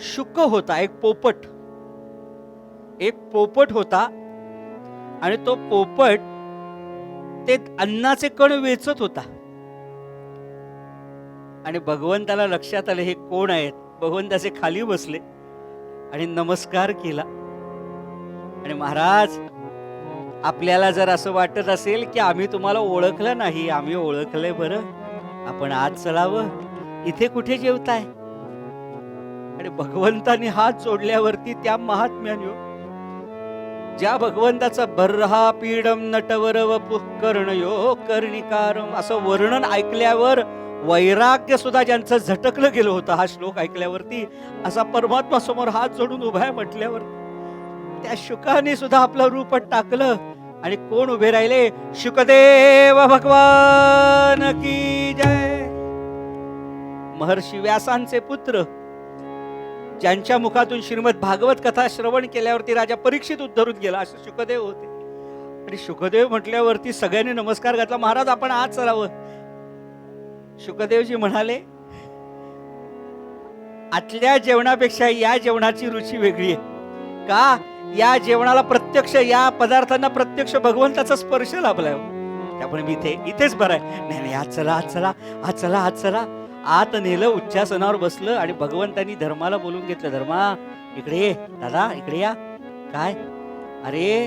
शुक होता, एक पोपट होता. आणि तो पोपट ते अन्नाचे कण वेचत होता. आणि भगवंताला लक्षात आले हे कोण आहेत. भगवंताचे खाली बसले आणि नमस्कार केला. आणि महाराज, आपल्याला जर असं वाटत असेल की आम्ही तुम्हाला ओळखलं नाही, आम्ही ओळखलंय बरं, आपण आज चलावं, इथे कुठे जेवताय. आणि भगवंतानी हात जोडल्यावरती त्या महात्म्याने, ज्या भगवंताचा बर्हा पीडम नटवर वपु कर्णयो कर्णिकारम असं वर्णन ऐकल्यावर वैराग्य सुद्धा ज्यांचं झटकलं गेलं होतं, हा श्लोक ऐकल्यावरती, असा परमात्मा समोर हात जोडून उभा आहे म्हटल्यावर त्या शुकाने सुद्धा आपलं रूप टाकलं. आणि कोण उभे राहिले? शुकदेव भगवान की जय. महर्षी व्यासांचे पुत्र, ज्यांच्या मुखातून श्रीमद भागवत कथा श्रवण केल्यावरती राजा परीक्षित उद्धरून गेला, असे शुकदेव होते. आणि शुकदेव म्हटल्यावरती सगळ्यांनी नमस्कार घातला. महाराज आपण आज चलावं. शुकदेवजी म्हणाले, आतल्या जेवणापेक्षा या जेवणाची रुची वेगळी आहे. का? या जेवणाला प्रत्यक्ष, या पदार्थांना प्रत्यक्ष भगवंताचा स्पर्श लाभलाय. त्यामुळे मी इथेच बरं आहे. नाही आज चला. आत नेलं, उच्चासनावर बसलं आणि भगवंतांनी धर्माला बोलून घेतलं, धर्मा इकडे ये, दादा इकडे या. काय? अरे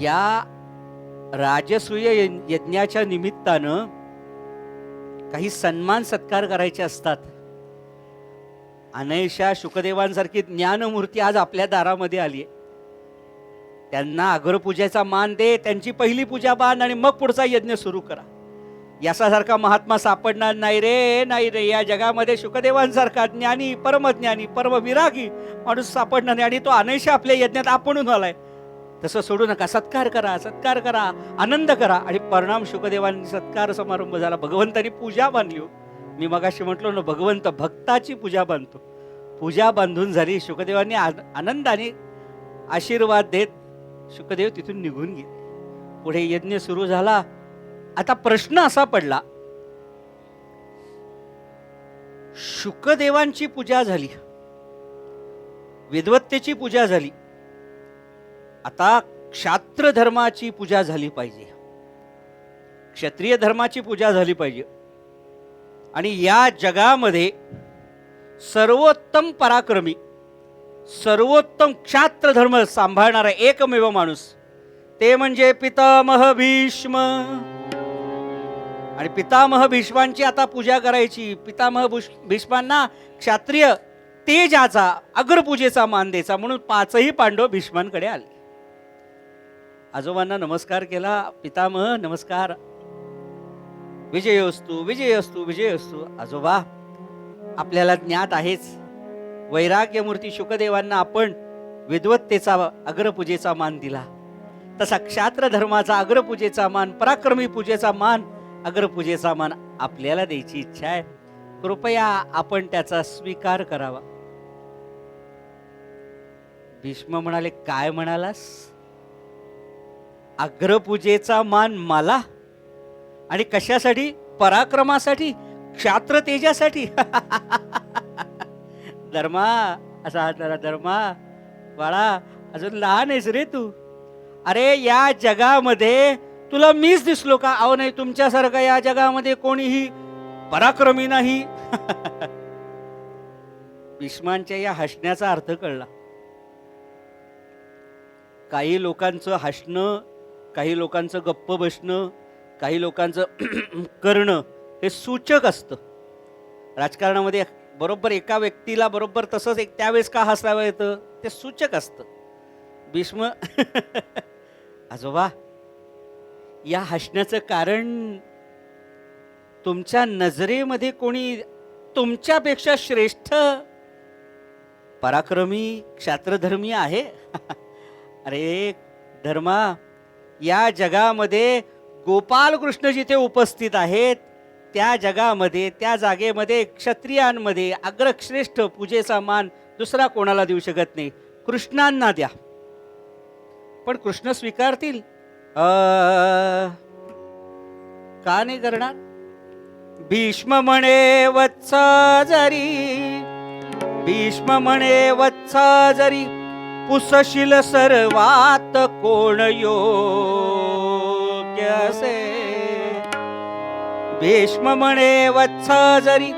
या राजसूय यज्ञाच्या निमित्तानं काही सन्मान सत्कार करायचे असतात. अनैशा शुकदेवांसारखी ज्ञानमूर्ती आज आपल्या दारामध्ये आली आहे. त्यांना अग्रपूजेचा मान दे, त्यांची पहिली पूजा बांध आणि मग पुढचा यज्ञ सुरू करा. यासारखा महात्मा सापडणार नाही रे. या जगामध्ये शुकदेवांसारखा ज्ञानी, परमज्ञानी, परमविरागी माणूस सापडणार नाही. आणि तो अनैशा आपल्या यज्ञात आपणून आलाय. तसं सोडू नका. सत्कार करा, आनंद करा. आणि परिणाम शुकदेवांनी सत्कार समारंभ झाला. भगवंतांनी पूजा बांधली. मी मगाशी म्हटलो ना, भगवंत भक्ताची पूजा बांधतो. पूजा बांधून झाली. शुकदेवांनी आनंदाने आशीर्वाद देत शुकदेव तिथून निघून गेले. पुढे यज्ञ सुरू झाला. आता प्रश्न असा पडला, शुकदेवांची पूजा झाली, विद्वत्तेची पूजा झाली, आता क्षात्र धर्माची पूजा झाली पाहिजे, क्षत्रिय धर्माची पूजा झाली पाहिजे. आणि या जगामध्ये सर्वोत्तम पराक्रमी, सर्वोत्तम क्षात्र धर्म सांभाळणारा एकमेव माणूस ते म्हणजे पितामह भीष्म. आणि पितामह भीष्मांची आता पूजा करायची. पितामह भीष्मांना क्षत्रिय तेजाचा, अग्रपूजेचा मान द्यायचा, म्हणून 5ही पांडव भीष्मांकडे आले. आजोबांना नमस्कार केला. पितामह नमस्कार. विजयोस्तु. आजोबा, आपल्याला ज्ञात आहेच, वैराग्यमूर्ती शुकदेवांना आपण विद्वत्तेचा, अग्रपूजेचा मान दिला. तसा क्षात्र धर्माचा, अग्रपूजेचा मान, पराक्रमी पूजेचा मान, अग्रपूजेचा मान आपल्याला द्यायची इच्छा आहे. कृपया आपण त्याचा स्वीकार करावा. भीष्म म्हणाले, काय म्हणालास? अग्रपूजेचा मान मला? आणि कशासाठी? पराक्रमासाठी, क्षात्र तेजासाठी. धर्मा असा धर्मा, बाळा अजून लहान आहेस रे तू. अरे या जगामध्ये तुला मीच दिसलो का? अहो नाही, तुमच्यासारखं या जगामध्ये कोणीही पराक्रमी नाही. भीष्मांच्या या हसण्याचा अर्थ कळला. काही लोकांचं हसणं, काही लोकांचं गप्प बसणं, काही लोकांचं करणं हे सूचक असतं. राजकारणामध्ये बरोबर एका व्यक्तीला बरोबर तसंच एक त्यावेळेस का हसावं येतं ते सूचक असतं. भीष्म आजोबा, या हसण्याचं कारण तुमच्या नजरेमध्ये कोणी तुमच्यापेक्षा श्रेष्ठ पराक्रमी क्षात्रधर्मी आहे? अरे धर्मा, या जगामध्ये गोपाल कृष्ण जिथे उपस्थित आहेत त्या जगामध्ये, त्या जागेमध्ये क्षत्रियांमध्ये अग्रश्रेष्ठ पूजेचा मान दुसरा कोणाला देऊ शकत नाही. कृष्णांना द्या, पण कृष्ण स्वीकारतील का नाही करणार? भीष्म म्हणे वत्स जरी, भीष्म म्हणे वत्स जरी, पुसशील सर्वात कोण योग्य असे. भीष्म म्हणे वत्स जरी,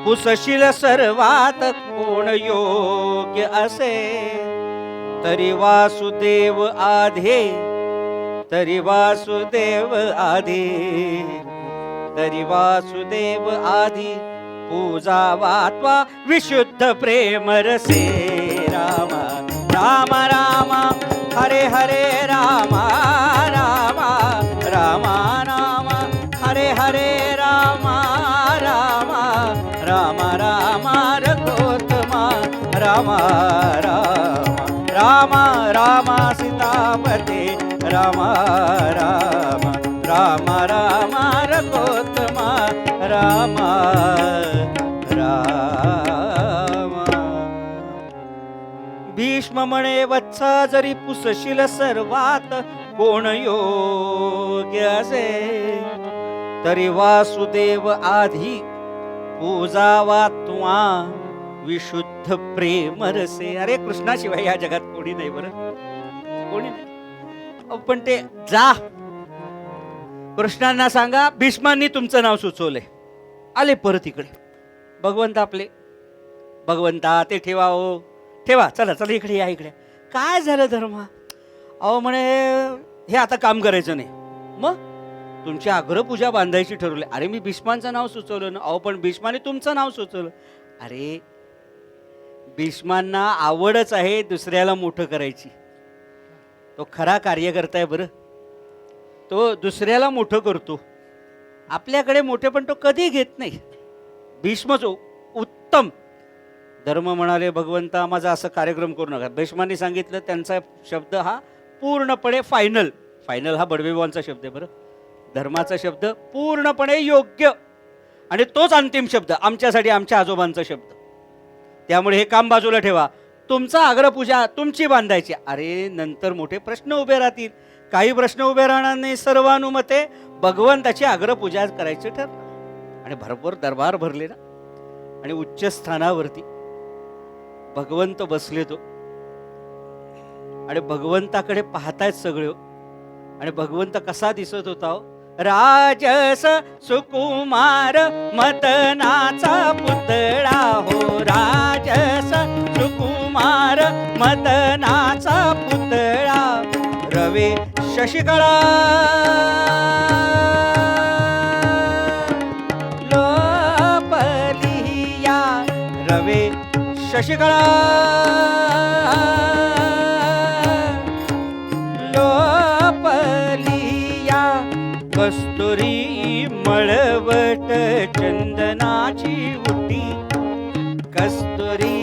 पुसशील सर्वात कोण योग्य असे. तरी वासुदेव आधे, तरी वासुदेव आधी, तरी वासुदेव आधी पूजावा त्वा विशुद्ध प्रेम रसे. राम राम राम हरे हरे राम राम राम राम हरे हरे राम राम राम राम रघुत्तमा राम राम राम राम सीतापते राम राम राम राम रघुत्तमा राम राम. भीष्म म्हणे वत्सा जरी, पुसशील सर्वात कोण योग्य असे. तरी वासुदेव आधी पूजावा तुआ विशुद्ध प्रेम रसे. अरे कृष्णाशिवाय या जगात कोणी नाही बरं, कोणी नाही. पण ते जा कृष्णांना सांगा भीष्मांनी तुमचं नाव सुचवलंय. आले परत इकडे. भगवंत आपले, भगवंता ते ठेवा हो, ठेवा, चला चला इकडे या, इकडे. काय झालं धर्मा? अहो म्हणे हे आता काम करायचं नाही. मग तुमची अग्रपूजा बांधायची ठरवली. अरे मी भीष्मांचं नाव सुचवलं ना. अहो पण भीष्माने तुमचं नाव सुचवलं. अरे भीष्मांना आवडच आहे दुसऱ्याला मोठं करायची. तो खरा कार्यकर्ता आहे बरं. तो दुसऱ्याला मोठं करतो. आपल्याकडे मोठे पण तो कधी घेत नाही. भीष्मच उत्तम. धर्म म्हणाले भगवंता माझा असं कार्यक्रम करू नका. भीष्मांनी सांगितलं. त्यांचा शब्द हा पूर्णपणे फायनल. फायनल हा बडवेबाबांचा शब्द आहे बरं. धर्माचा शब्द पूर्णपणे योग्य, आणि तोच अंतिम शब्द आमच्यासाठी आमच्या आजोबांचा शब्द. त्यामुळे हे काम बाजूला ठेवा. तुमचा अग्रपूजा तुमची बांधायची. अरे नंतर मोठे प्रश्न उभे राहतील. काही प्रश्न उभे राहणार नाही. सर्वानुमते भगवंताची अग्रपूजा करायची ठरलं आणि भरपूर दरबार भरले ना. आणि उच्च स्थानावरती भगवंत बसले तो, आणि भगवंताकडे पाहतायत सगळे. आणि भगवंत कसा दिसत होता हो? राजस सुकुमार मदनाचा पुतळा हो. राजस सुकुमार मदनाचा पुतळा. रवे शशिकळा लोपलिया. रवे शशिकळा लोपलिया. कस्तुरी मळवट चंदनाची उटी. कस्तुरी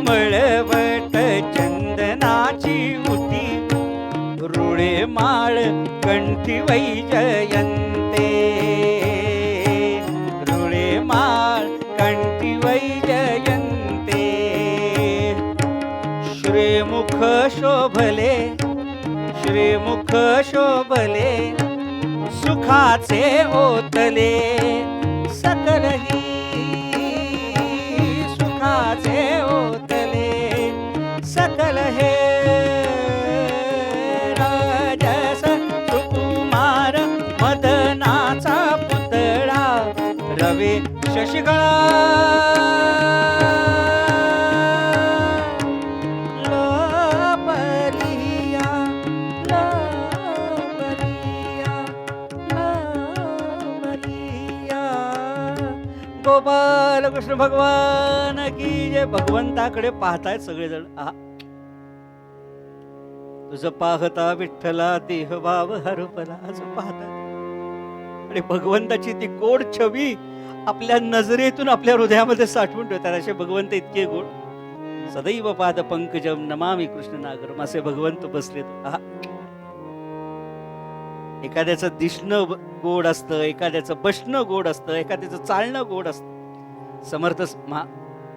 मळवट चंदनाची उटी. रुळे माळ कंठी वैजयंते. रुळे माळ कंठी वैजयंते. श्रीमुख शोभले, श्रीमुख शोभले. सुखाचे ओतले सकलही. सुखाचे ओतले सकल हे. राजस सुकुमार मदनाचा पुतळा. रवे शशिकळा लोपलिया. गोपाल कृष्ण भगवान की जय. भगवंताकडे पाहतायत सगळेजण. आहा, तुझं पाहता विठ्ठला देह भाव हरपला असं पाहतात. आणि भगवंताची ती गोड छवी आपल्या नजरेतून आपल्या हृदयामध्ये साठवून ठेवतात. असे भगवंत इतके गोड. सदैव पाद पंकजम नमामि कृष्ण नागरम असे भगवंत बसले. एखाद्याचं दिसणं गोड असतं, एखाद्याचं बसणं गोड असतं, एखाद्याचं चालणं गोड असतं. समर्थ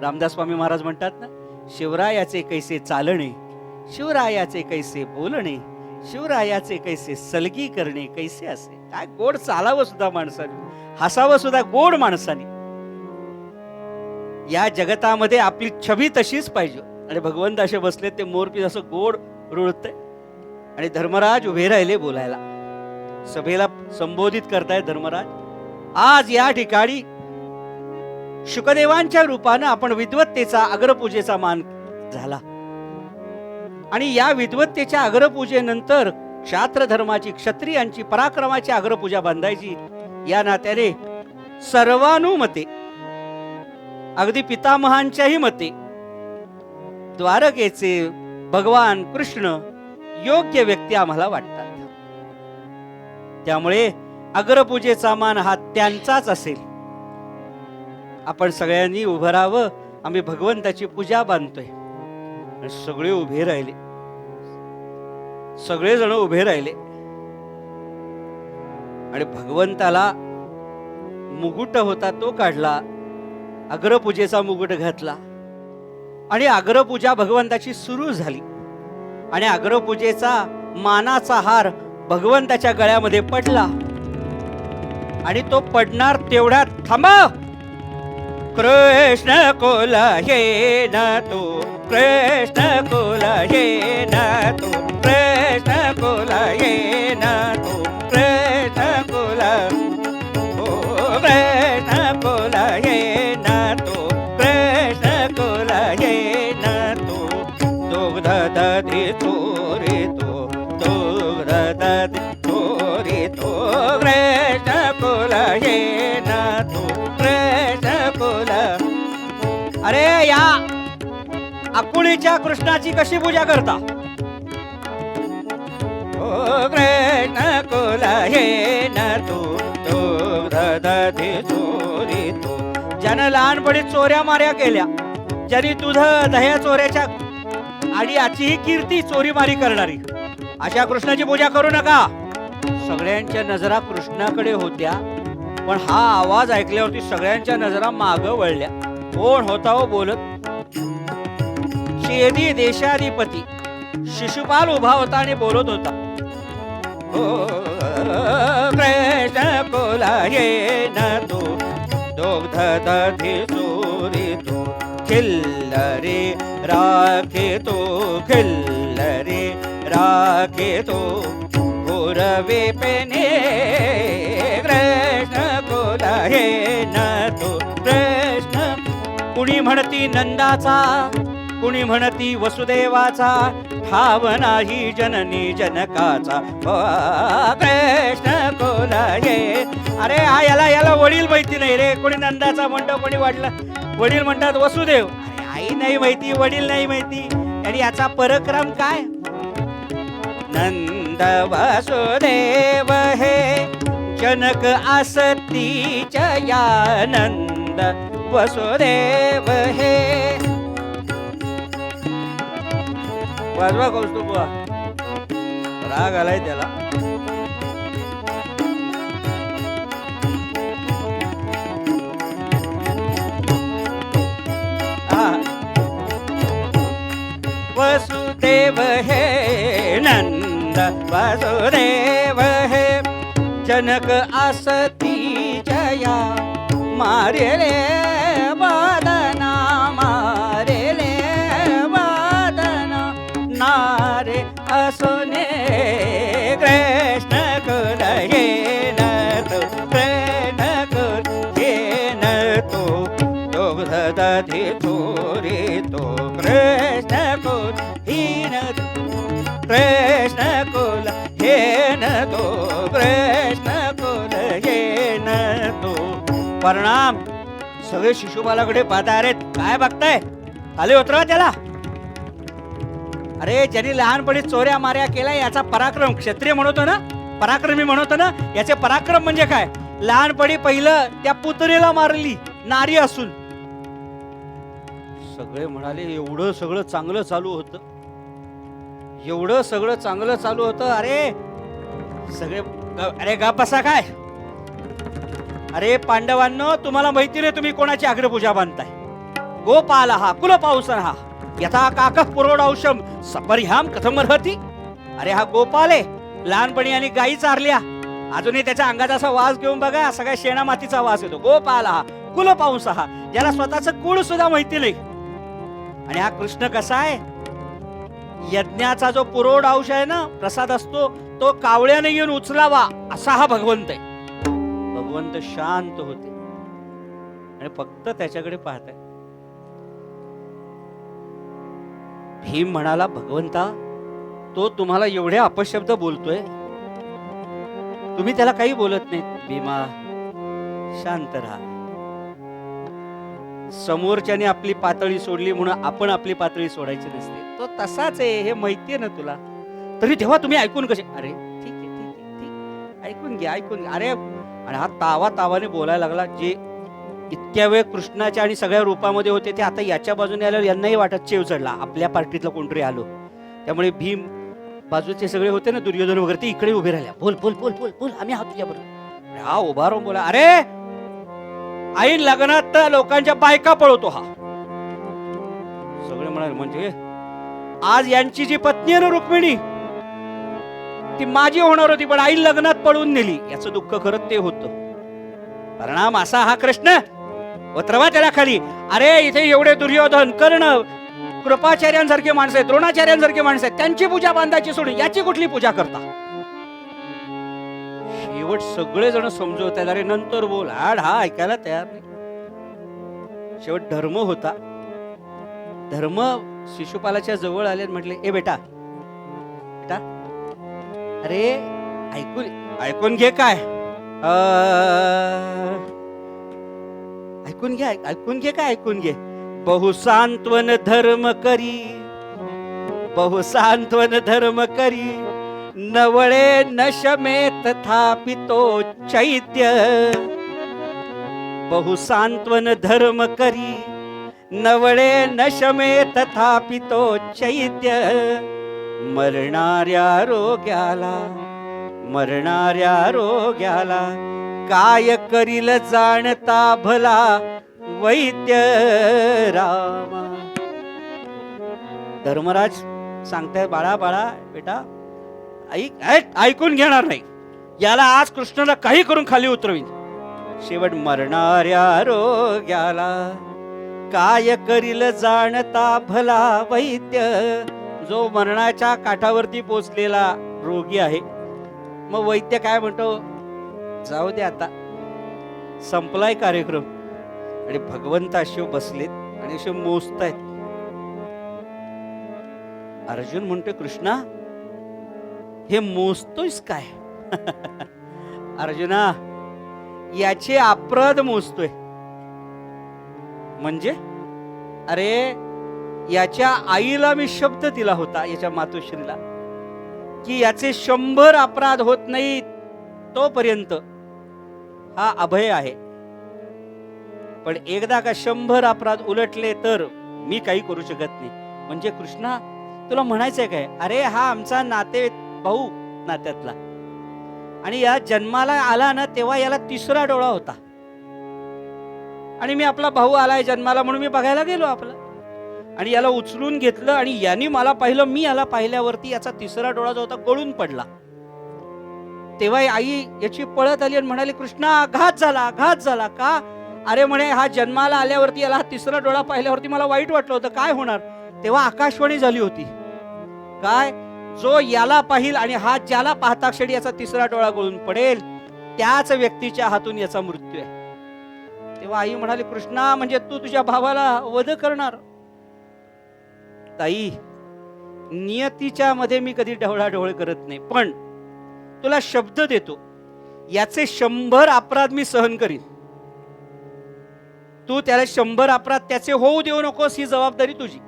रामदास स्वामी महाराज म्हणतात ना, शिवरायाचे कैसे चालणे, शिवरायाचे कैसे बोलणे, शिवरायाचे कैसे सलगी करणे, कैसे असे. काय गोड चालावं सुद्धा माणसाने, हसावं सुद्धा गोड माणसाने. या जगतामध्ये आपली छबी तशीच पाहिजे. आणि भगवंत असे बसले, ते मोरपीस असं गोड रुळतंय. आणि धर्मराज उभे राहिले बोलायला. सभेला संबोधित करतायत धर्मराज. आज या ठिकाणी शुकदेवांच्या रूपानं आपण विद्वत्तेचा अग्रपूजेचा मान झाला. आणि या विद्वत्तेच्या अग्रपूजेनंतर क्षात्र धर्माची, क्षत्रियांची, पराक्रमाची अग्रपूजा बांधायची. या नात्याने सर्वानुमते, अगदी पितामहांच्याही मते, द्वारकेचे भगवान कृष्ण योग्य व्यक्ती आम्हाला वाटतात. त्यामुळे अग्रपूजेचा मान हा त्यांचाच असेल. आपण सगळ्यांनी उभं राहावं. आम्ही भगवंताची पूजा बांधतोय. सगळे उभे राहिले, सगळेजण उभे राहिले. आणि भगवंताला मुकुट होता तो काढला, अग्रपूजेचा मुकुट घातला. आणि अग्रपूजा भगवंताची सुरू झाली. आणि अग्रपूजेचा मानाचा हार भगवंताच्या गळ्यामध्ये पडला. आणि तो पडणार तेवढ्यात थांबा. कृष्ण कोला हे ना तू, कृष्ण कोला हे ना तू, कृष्ण कोला हे ना तू, कृष्ण कोला, हो कृष्ण कोला हे ना तू, कृष्ण कोला हे ना तू. दुग्ध दधी चोरी तो, दुग्ध दधी चोरी तो, कृष्ण कोला हे ना तू, कृष्ण कोला. अरे या आकुळीच्या कृष्णाची कशी पूजा करता? ओ कृष्ण कोला हे ना तू, दुग्ध दधी चोरी तो. ज्यानं लहानपणी चोऱ्या माऱ्या केल्या, ज्यांनी दुधा दह्या चोऱ्याच्या आणि याचीही कीर्ती चोरी मारी करणारी, अशा कृष्णाची पूजा करू नका. सगळ्यांच्या नजरा कृष्णाकडे होत्या. पण हा आवाज ऐकल्यावरती सगळ्यांच्या नजरा माग वळल्या. कोण होता हो बोलत? शेदी देशाधिपती शिशुपाल उभा होता आणि बोलत होता. कृष्ण कोला ये न तू, दुग्ध दधी चोरी तू, खिल्लरे राखे तो, खिल्लरे राखे तो, गुरवे पेने. कृष्ण कोला हे न तू, कृष्ण. कुणी म्हणती नंदाचा, कुणी म्हणती वसुदेवाचा, ठाव नाही जननी जनकाचा. कृष्ण कोला हे. अरे हा याला वडील माहिती नाही रे. कोणी नंदाचा म्हणतो, कोणी वडील म्हणतात वसुदेव. अरे आई नाही माहिती, वडील नाही माहिती, आणि याचा पराक्रम काय? नंद वसुदेव हे जनक असतीच्या या, नंद वसुदेव हे. वाजवा कौस्तुभ बुवा, राग आलाय त्याला. वसुदेव हे नंद वसुदेव हे जनक असती जया, मारेले वादना, मारेले वादना, नारे असोने. कृष्ण कुल हे न तो, कृष्ण कुल हे न तो, दुग्ध दधी चोरी तो, कृष्ण कुल हे न तो, कृष्ण कुल हे न तो, कृष्ण कुल हे न तो. प्रणाम सगळे शिशुपालाकडे पाहताय. अरे काय बघताय, खाली उतरवा त्याला. अरे ज्यांनी लहानपणी चोऱ्या माऱ्या केल्या याचा पराक्रम, क्षत्रिय म्हणतो ना, पराक्रमी म्हणतो ना, याचे पराक्रम म्हणजे काय? लहानपणी पहिलं त्या पुतळीला मारली, नारी असून. सगळे म्हणाले एवढं सगळं चांगलं चालू होतं, एवढं सगळं चांगलं चालू होतं. अरे सगळे अरे गा बसा काय. अरे पांडवांनो, तुम्हाला माहिती नाही तुम्ही कोणाची अग्रपूजा बांधताय. गोपाल हा कुलपावसन हा यथा काकः पुरोडावशम सपर्ह्याम कथम अर्हति. अरे हा गोपाल आहे, लहानपणी आणि गायी चारल्या, अजूनही त्याच्या अंगाचा असा वास घेऊन बघा, सगळ्या शेणा मातीचा वास येतो. गोपाल हा कुलपावस हा, ज्याला स्वतःच कुळ सुद्धा माहिती नाही. आणि हा कृष्ण कसा आहे, यज्ञाचा जो पुरोड अंश आहे ना, प्रसाद असतो तो कावळ्याने येऊन उचलावा असा हा भगवंत आहे. भगवंत शांत होते आणि फक्त त्याच्याकडे पाहताय. भीम म्हणाला, भगवंता तो तुम्हाला एवढे अपशब्द बोलतोय, तुम्ही त्याला काही बोलत नाही. भीमा शांत राहा. समोरच्याने आपली पातळी सोडली म्हणून आपण आपली पातळी सोडायची नसते. तो तसाच आहे, हे माहितीये ना तुला. तरी तेव्हा तुम्ही ऐकून कसे, अरे ठीक आहे ठीक आहे ठीक, ऐकून घ्या ऐकून घ्या. अरे आणि हा तावाने बोलायला लागला. जे इतक्या वेळ कृष्णाच्या आणि सगळ्या रूपामध्ये होते ते आता याच्या बाजूने आल्यावर यांनाही वाटत चेव चढला, आपल्या पार्टीतला कोणतरी आलो. त्यामुळे भीम, बाजूचे सगळे होते ना दुर्योधन वगैरे, ते इकडे उभे राहिल्या. बोल बोल बोल बोल बोल, आम्ही आहोत तुझ्या बरोबर. हा उभा राहून बोला, अरे आई लग्नात लोकांच्या बायका पळवतो हा. सगळे म्हणाले म्हणजे आज यांची जी पत्नी आहे ना रुक्मिणी, ती माझी होणार होती पण आई लग्नात पळून नेली. याचं दुःख खरं ते होतं. परिणाम असा हा कृष्ण उतरवा त्याला खाली. अरे इथे एवढे दुर्योधन, कर्ण, कृपाचार्यांसारखे माणसं आहेत, द्रोणाचार्यांसारखे माणसं आहेत, त्यांची पूजा बांधायची सोडून याची कुठली पूजा करता. शेवट सगळे जण समजवतात, अरे नंतर बोल. हा ऐकायला तयार नाही. शेवट धर्म होता. धर्म शिशुपालाच्या जवळ आले, म्हटले ए बेटा बेटा, अरे ऐकून घे काय, ऐकून घे काय, ऐकून घे. बहुसांत्वन धर्म करी, बहुसांत्वन धर्म करी, नवळे न शमे तथापि तो चैत्य. बहुसांत्वन धर्म करी, नवळे न शमे तथापि तो चैत्य. मरणाऱ्या रोग्याला काय करील जाणता भला वैद्य रामा. धर्मराज सांगताय, बाळा बेटा ऐकून घेणार नाही. याला आज कृष्णाला काही करून खाली उतरवीन. शेवट मरणाऱ्या रोग्याला काय करील जाणता भला वैद्य. जो मरणाच्या काठावरती पोचलेला रोगी आहे, मग वैद्य काय म्हणतो, जाऊ दे आता संपलाय कार्यक्रम. आणि भगवंत असे बसलेत आणि असे मोजतायत. अर्जुन म्हणतो, कृष्णा हे मोजतोयस काय? अर्जुना याचे अपराध मोजतोय. म्हणजे अरे याच्या आईला मी शब्द दिला होता, याच्या मातोश्रीला, की याचे 100 अपराध होत नाही तोपर्यंत हा अभय आहे. पण एकदा का 100 अपराध उलटले तर मी काही करू शकत नाही. म्हणजे कृष्णा तुला म्हणायचंय काय, अरे हा आमचा नाते भाऊ नात्यातला, आणि या जन्माला आला ना तेव्हा याला 3रा डोळा होता, आणि मी आपला भाऊ आलाय जन्माला म्हणून मी बघायला गेलो आपला, आणि याला उचलून घेतलं, आणि याने मला पाहिलं, मी याला पाहिल्यावरती याचा 3रा डोळा जो होता गळून पडला. तेव्हा आई याची पळत आली आणि म्हणाली, कृष्णा घात झाला का? अरे म्हणे हा जन्माला आल्यावरती याला हा 3रा डोळा पाहिल्यावरती मला वाईट वाटलं होतं, काय होणार. तेव्हा आकाशवाणी झाली होती, काय, जो याला पाहिल आणि हा ज्याला पाहता क्षणी याचा 3रा डोळा गळून पडेल त्याच व्यक्तीच्या हातून याचा मृत्यू आहे. तेव्हा आई म्हणाली, कृष्णा म्हणजे तू तुझ्या भावाला वध करणार? ताई, नियतीच्या मध्ये मी कधी ढवळाढवळ करत नाही, पण तुला शब्द देतो, याचे 100 अपराध मी सहन करीन. तू त्याला 100 अपराध त्याचे होऊ देऊ नकोस, ही जबाबदारी तुझी.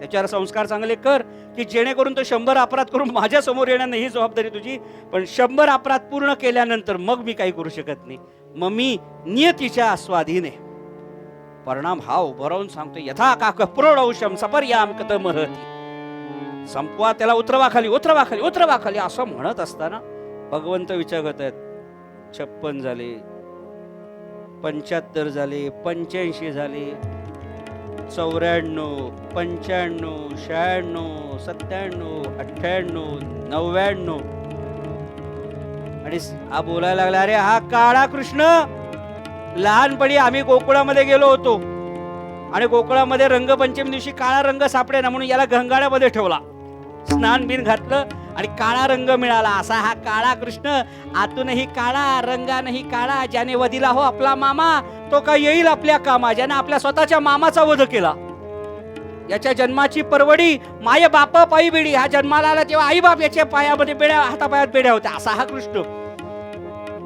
त्याच्यावर संस्कार चांगले कर की जेणेकरून तो 100 अपराध करून माझ्या समोर येणार नाही, ही जबाबदारी तुझी. पण 100 अपराध पूर्ण केल्यानंतर मग मी काही करू शकत नाही. मग मी नियतीच्या स्वाधीन आहे. परिणाम हा उभं राहून सांगतो, यथा का प्रौढौषम सपर्याम कतमहती. संपवा त्याला, उतरवा खाली, उतरवा खाली, उतरवा खाली असं म्हणत असताना भगवंत विचार करत आहेत. 56 झाले, 75 झाले, 85 झाले, 94, 95, 96, 97, 98, 99. आणि हा बोलायला लागला, अरे हा काळा कृष्ण, लहानपणी आम्ही गोकुळामध्ये गेलो होतो आणि गोकुळामध्ये रंगपंचमी दिवशी काळा रंग सापडे ना म्हणून याला गंगाड्यामध्ये ठेवला, स्नान बिन घातलं आणि काळा रंग मिळाला. असा हा काळा कृष्ण, आतूनही काळा, रंगानही काळा. ज्याने वधिला हो आपला मामा, तो का येईल आपल्या कामा. ज्याने आपल्या स्वतःच्या मामाचा वध केला, याच्या जन्माची परवडी माय बापा पायी बेडी. हा जन्माला आला तेव्हा आई बाप याच्या पायामध्ये बेड्या, हातापायात बेड्या होत्या. असा हा कृष्ण.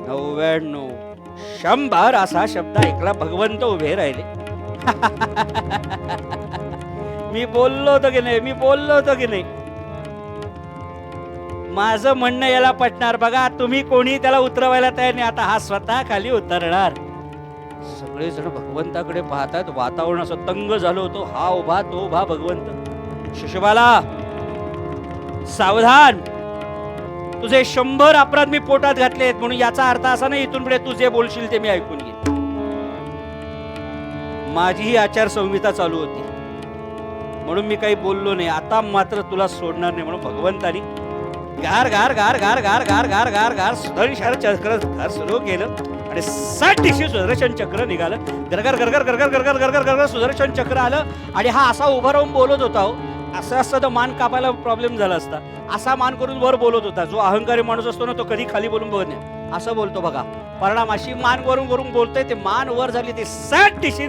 99, 100 असा शब्द ऐकला, भगवंत उभे राहिले. मी बोललो होतो की नाही, मी बोललो होतो की नाही. माझं म्हणणं याला पटणार. बघा, तुम्ही कोणी त्याला उतरवायला तयार नाही. आता हा स्वतः खाली उतरणार. सगळेजण भगवंताकडे पाहतात. वातावरण असं तंग झालं होतं. हा उभा, तो उभा. भगवंत, शिशुपाला सावधान, तुझे 100 अपराध मी पोटात घातलेत, म्हणून याचा अर्थ असा नाही इथून पुढे तू जे बोलशील ते मी ऐकून घेईन. माझी ही आचारसंहिता चालू होती म्हणून मी काही बोललो नाही. आता मात्र तुला सोडणार नाही. म्हणून भगवंतानी गार गार गार गार गार गार गार गार गार सुदर्शन चक्र सुरू केलं आणि 60 दिवशी सुदर्शन चक्र निघालं. गरगर गरगर गरगर गरगर गरगर गरगर सुदर्शन चक्र आलं आणि हा असा उभा राहून बोलत होता. हो, असं असतं तर मान कापायला प्रॉब्लेम झाला असता. असा मान करून वर बोलत होता. जो अहंकारी माणूस असतो ना, तो कधी खाली बोलून बघत नाही. असं बोलतो बघा. परिणाम अशी मान वरून वरून बोलतोय. ते मान वर झाली, ते 60 दिवशी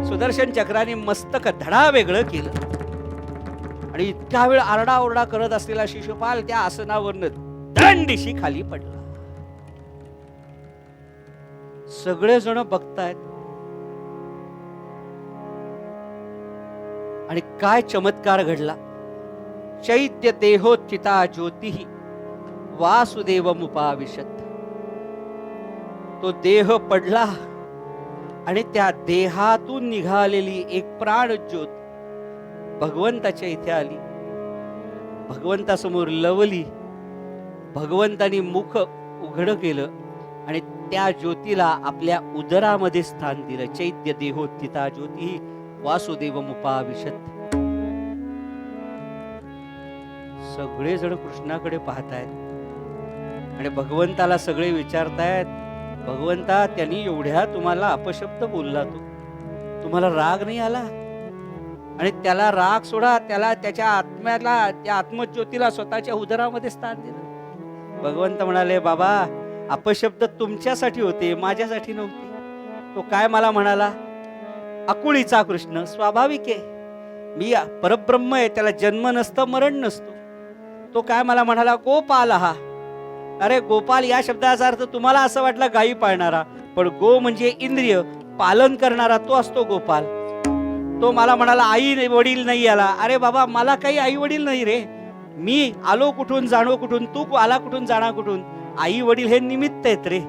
सुदर्शन चक्राने मस्तक धडा वेगळं केलं आणि इतका वेळ आरडाओरडा करत असलेला शिशुपाल त्या आसनावरनं दंडिशी खाली पडला. सगळेजण बघतायत आणि काय चमत्कार घडला. चैत्य देहोचिता ज्योतिः वासुदेवमुपाविशत. तो देह पडला आणि त्या देहातून निघालेली एक प्राण ज्योत भगवंताच्या इथे आली, भगवंतासमोर लवली. भगवंतानी मुख उघड केलं आणि त्या ज्योतीला आपल्या उदरामध्ये स्थान दिलं. चैत्य देहोत्थिता ज्योती वासुदेवमुपाविशत. सगळेजण कृष्णाकडे पाहतायत आणि भगवंताला सगळे विचारतायत, भगवंता त्यांनी एवढ्या तुम्हाला अपशब्द बोलला, तुम्हाला राग नाही आला? आणि त्याला राग सोडा, त्याला त्याच्या आत्म्याला, त्या आत्मज्योतीला स्वतःच्या उदरामध्ये स्थान दिलं. भगवंत म्हणाले, बाबा अपशब्द तुमच्यासाठी होते, माझ्यासाठी नव्हते. तो काय मला म्हणाला? अकुळीचा कृष्ण, स्वाभाविक आहे, मी परब्रह्म आहे, त्याला जन्म नसतं, मरण नसतो. तो काय मला म्हणाला? गोपाल हा. अरे गोपाल या शब्दाचा अर्थ तुम्हाला असं वाटलं गायी पाळणारा, पण गो म्हणजे इंद्रिय पालन करणारा, तो असतो गोपाल. तो मला म्हणाला आई वडील नाही आला. अरे बाबा मला काही आई वडील नाही रे, मी आलो कुठून जाणो कुठून, तू आला कुठून जाणा कुठून. आई वडील हे निमित्त आहेत रे.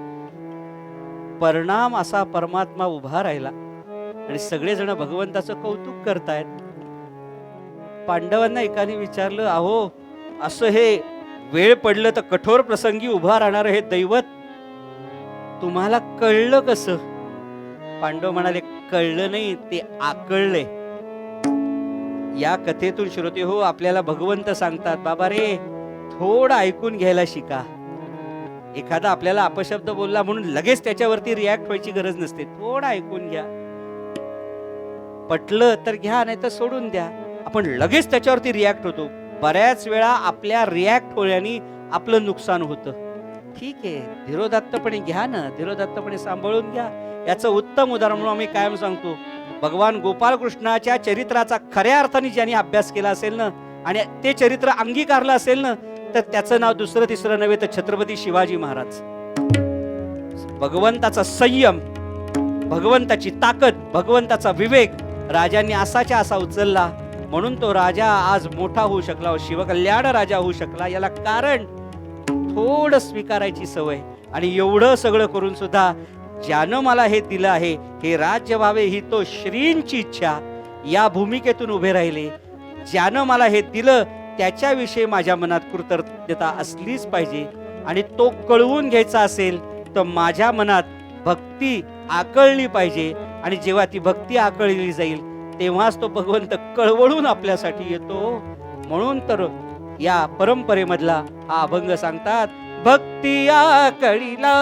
परिणाम असा परमात्मा उभा राहिला आणि सगळेजण भगवंताचं कौतुक करतायत. पांडवांना एकाने विचारलं, अहो असं हे वेळ पडलं तर कठोर प्रसंगी उभा राहणार हे दैवत तुम्हाला कळलं कसं? पांडव म्हणाले, कळलं नाही, ते आकळले. या कथेतून श्रोते हो आपल्याला भगवंत सांगतात, बाबा रे थोडं ऐकून घ्यायला शिका. एखादा आपल्याला अपशब्द बोलला म्हणून लगेच त्याच्यावरती रिॲक्ट व्हायची गरज नसते. थोडं ऐकून घ्या, पटलं तर घ्या, नाही तर सोडून द्या. आपण लगेच त्याच्यावरती रिॲक्ट होतो. बऱ्याच वेळा आपल्या रिॲक्ट होण्याने आपलं नुकसान होतं. ठीक आहे, धीरोदात्तपणे घ्या ना, धीरोदात्तपणे सांभाळून घ्या. याचं उत्तम उदाहरण म्हणून आम्ही कायम सांगतो, भगवान गोपालकृष्णाच्या चरित्राचा खऱ्या अर्थाने ज्यांनी अभ्यास केला असेल ना आणि ते चरित्र अंगीकारलं असेल ना, तर त्याचं नाव दुसरं तिसरं नव्हे तर छत्रपती शिवाजी महाराज. भगवंताचा संयम, भगवंताची ताकद, भगवंताचा विवेक राजांनी असाच्या असा उचलला, म्हणून तो राजा आज मोठा होऊ शकला, शिवकल्याण राजा होऊ शकला. याला कारण थोडं स्वीकारायची सवय. आणि एवढं सगळं करून सुद्धा ज्यानं मला हे दिलं आहे, हे राज्य व्हावे ही तो श्रींची इच्छा, या भूमिकेतून उभे राहिले. ज्यानं मला हे दिलं त्याच्याविषयी माझ्या मनात कृतज्ञता असलीच पाहिजे. आणि तो कळवून घ्यायचा असेल तर माझ्या मनात भक्ती आकळली पाहिजे. आणि जेव्हा ती भक्ती आकळली जाईल तेव्हाच तो भगवंत कळवळून आपल्यासाठी येतो. म्हणून तर या परंपरेमधला हा अभंग सांगतात, भक्ती आकळीला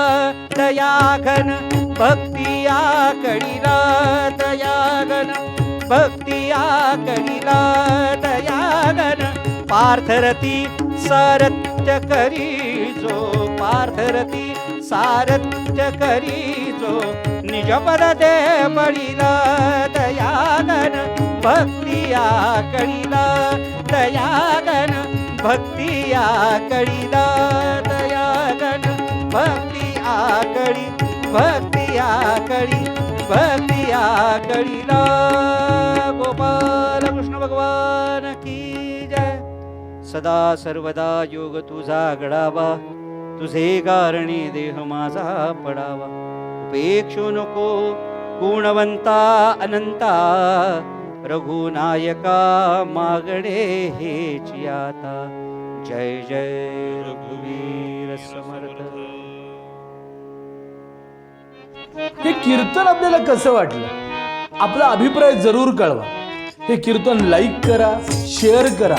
दयाघन, भक्ती आकळीला दयाघन, भक्ती आकळीला दयाघन, पार्थरती सारथ्य करी जो, पार्थरती सारथ्य करी जो, निज पद दे बळीला दयाघन, भक्ती आकळीला दयाघन, भक्ती आकळीला दयाघन, भक्ती आकळी, भक्ती आकळी, भक्ती आकळीला. गोपाल कृष्ण भगवान की जय. सदा सर्वदा योग तुझा घडावा, तुझे कारणी देह माझा पडावा. उपेक्षू नको गुणवंता अनंता, रघुनायका मागणे हेची आता. जय जय रघुवीर समर्थ. हे कीर्तन आपल्याला कसं वाटलं, आपला अभिप्राय जरूर कळवा. हे कीर्तन लाईक करा, शेअर करा.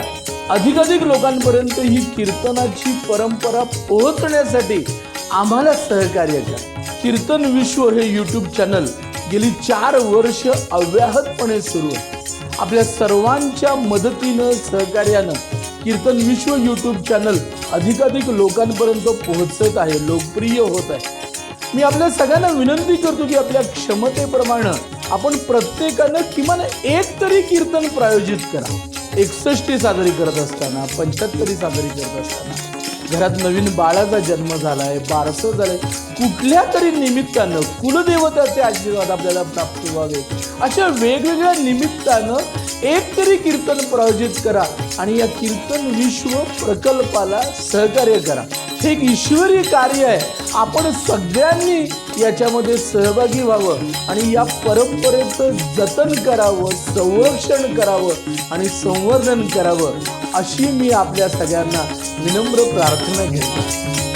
अधिकाधिक लोकांपर्यंत ही कीर्तनाची परंपरा पोहोचण्यासाठी आम्हाला सहकार्य करा. कीर्तन विश्व हे यूट्यूब चॅनल गेली 4 वर्ष अव्याहतपणे सुरू आहे. आपल्या सर्वांच्या मदतीनं, सहकार्यानं कीर्तन विश्व यूट्यूब चॅनल अधिकाधिक लोकांपर्यंत पोहोचत आहे, लोकप्रिय होत आहे. मी आपल्या सगळ्यांना विनंती करतो की आपल्या क्षमतेप्रमाणे आपण प्रत्येकानं किमान एक तरी कीर्तन प्रायोजित करा. 61 साजरी करत असताना, 75 साजरी करत असताना, घरात नवीन बाळाचा जन्म झालाय, बारसं झालंय, कुठल्या तरी निमित्तानं कुलदेवताचे आशीर्वाद आपल्याला प्राप्त व्हावे, अशा वेगवेगळ्या निमित्तानं एक तरी कीर्तन प्रायोजित करा आणि या कीर्तन विश्व प्रकल्पाला सहकार्य करा. हे एक ईश्वरी कार्य आहे. आपण सगळ्यांनी याच्यामध्ये सहभागी व्हावं आणि या परंपरेचं जतन करावं, संरक्षण करावं आणि संवर्धन करावं, अशी मी आपल्या सगळ्यांना विनम्र प्रार्थना घेतो.